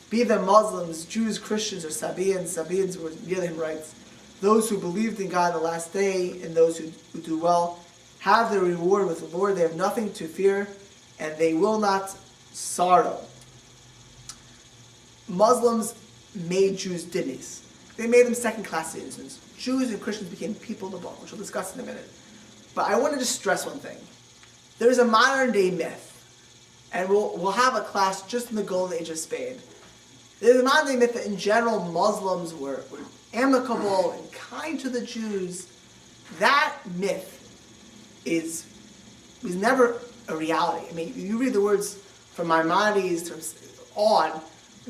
"Be them Muslims, Jews, Christians, or Sabians." Sabians were Menachem writes, "Those who believed in God in the last day and those who do well have their reward with the Lord. They have nothing to fear, and they will not sorrow." Muslims made Jews dhimmis. They made them second-class citizens. Jews and Christians became people of the book, which we'll discuss in a minute. But I want to just stress one thing. There's a modern-day myth, and we'll have a class just in the golden age of Spain. There's a modern-day myth that in general Muslims were amicable and kind to the Jews. That myth was never a reality. I mean, you read the words from Maimonides on,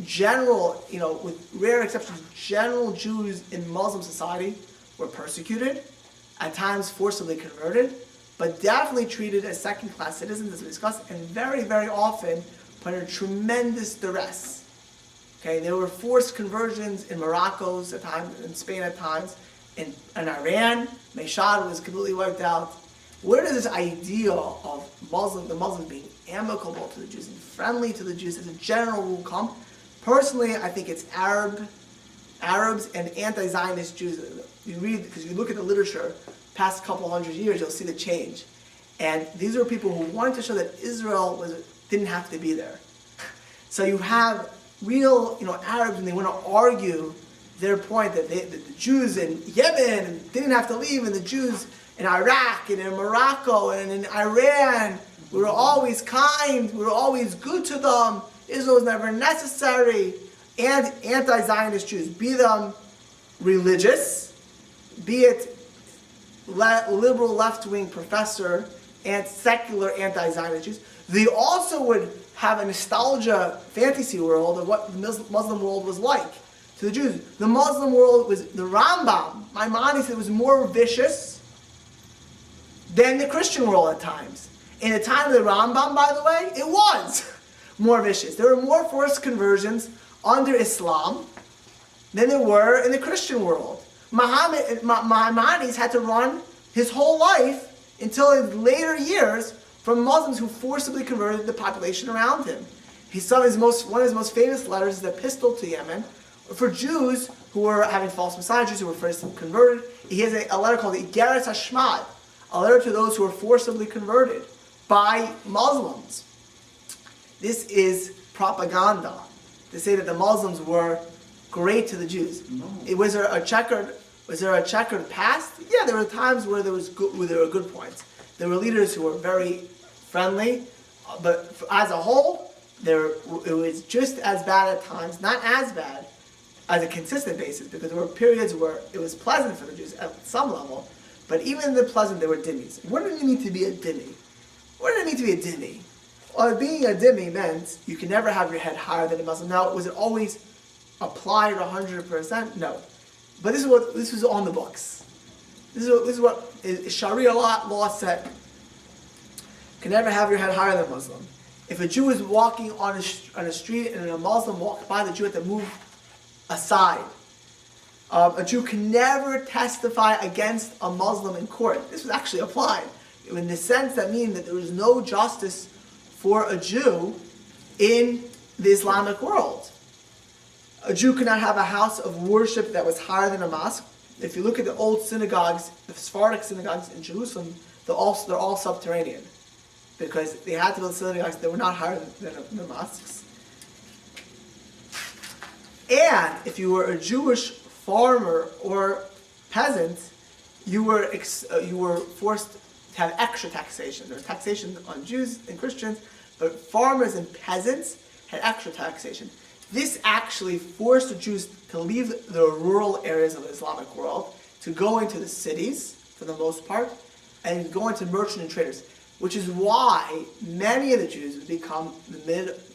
general, with rare exceptions, general Jews in Muslim society were persecuted, at times forcibly converted, but definitely treated as second-class citizens, as we discussed, and very, very often put under tremendous duress. Okay, there were forced conversions in Morocco at times, in Spain at times, in Iran. Mashhad was completely wiped out. Where does this idea of the Muslims being amicable to the Jews and friendly to the Jews as a general rule come? Personally, I think it's Arabs and anti-Zionist Jews. You read, because you look at the literature, past couple hundred years, you'll see the change. And these are people who wanted to show that Israel didn't have to be there. So you have real, Arabs, and they want to argue their point that the Jews in Yemen didn't have to leave, and the Jews in Iraq and in Morocco and in Iran, we were always kind, we were always good to them, Israel was never necessary. And anti-Zionist Jews, be them religious, be it liberal left-wing professor and secular anti-Zionist Jews, they also would have a nostalgia fantasy world of what the Muslim world was like to the Jews. The Muslim world was, the Rambam, Maimonides said, was more vicious than the Christian world at times. In the time of the Rambam, by the way, it was more vicious. There were more forced conversions under Islam than there were in the Christian world. Maimonides had to run his whole life until his later years from Muslims who forcibly converted the population around him. One of his most famous letters is the Epistle to Yemen, for Jews who were having false messiahs, Jews who were first converted. He has a letter called the Igeres Hashmad, a letter to those who were forcibly converted by Muslims. This is propaganda to say that the Muslims were great to the Jews. No. Was there a checkered past? Yeah, there were times where there were good points. There were leaders who were very friendly, but as a whole, it was just as bad at times, not as bad as a consistent basis, because there were periods where it was pleasant for the Jews at some level, but even in the pleasant, there were dhimmis. What did it mean to be a dhimmi? What did it mean to be a dhimmi? Well, being a dhimmi meant you can never have your head higher than a Muslim. Now, was it always applied 100%? No. But this was on the books. This is what Sharia law said. You can never have your head higher than a Muslim. If a Jew is walking on a street and a Muslim walks by, the Jew had to move aside. A Jew can never testify against a Muslim in court. This was actually applied. In the sense that means that there was no justice for a Jew in the Islamic world. A Jew could not have a house of worship that was higher than a mosque. If you look at the old synagogues, the Sephardic synagogues in Jerusalem, they're all subterranean, because they had to build synagogues that were not higher than the mosques. And if you were a Jewish farmer or peasant, you were forced to have extra taxation. There was taxation on Jews and Christians, but farmers and peasants had extra taxation. This actually forced the Jews to leave the rural areas of the Islamic world, to go into the cities, for the most part, and go into merchant and traders, which is why many of the Jews would become, in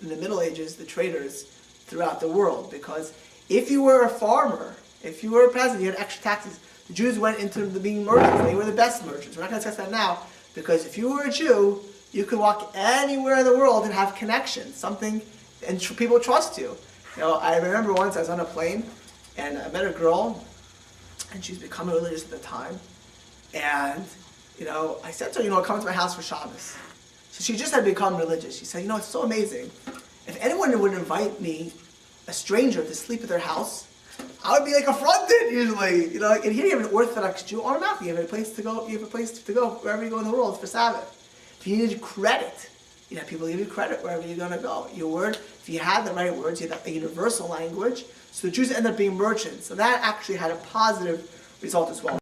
the Middle Ages, the traders throughout the world. Because if you were a farmer, if you were a peasant, you had extra taxes. The Jews went into being merchants. They were the best merchants. We're not going to discuss that now, because if you were a Jew, you could walk anywhere in the world and have connections, and people trust you. I remember once I was on a plane, and I met a girl, and she was becoming religious at the time, and I said to her, come to my house for Shabbos. So she just had become religious. She said, it's so amazing. If anyone would invite me, a stranger, to sleep at their house, I would be affronted usually. And here you have an Orthodox Jew, automatically you have a place to go. You have a place to go wherever you go in the world for Sabbath. If you needed credit, people give you credit wherever you're going to go. Your word, if you had the right words, you had a universal language. So the Jews end up being merchants. So that actually had a positive result as well.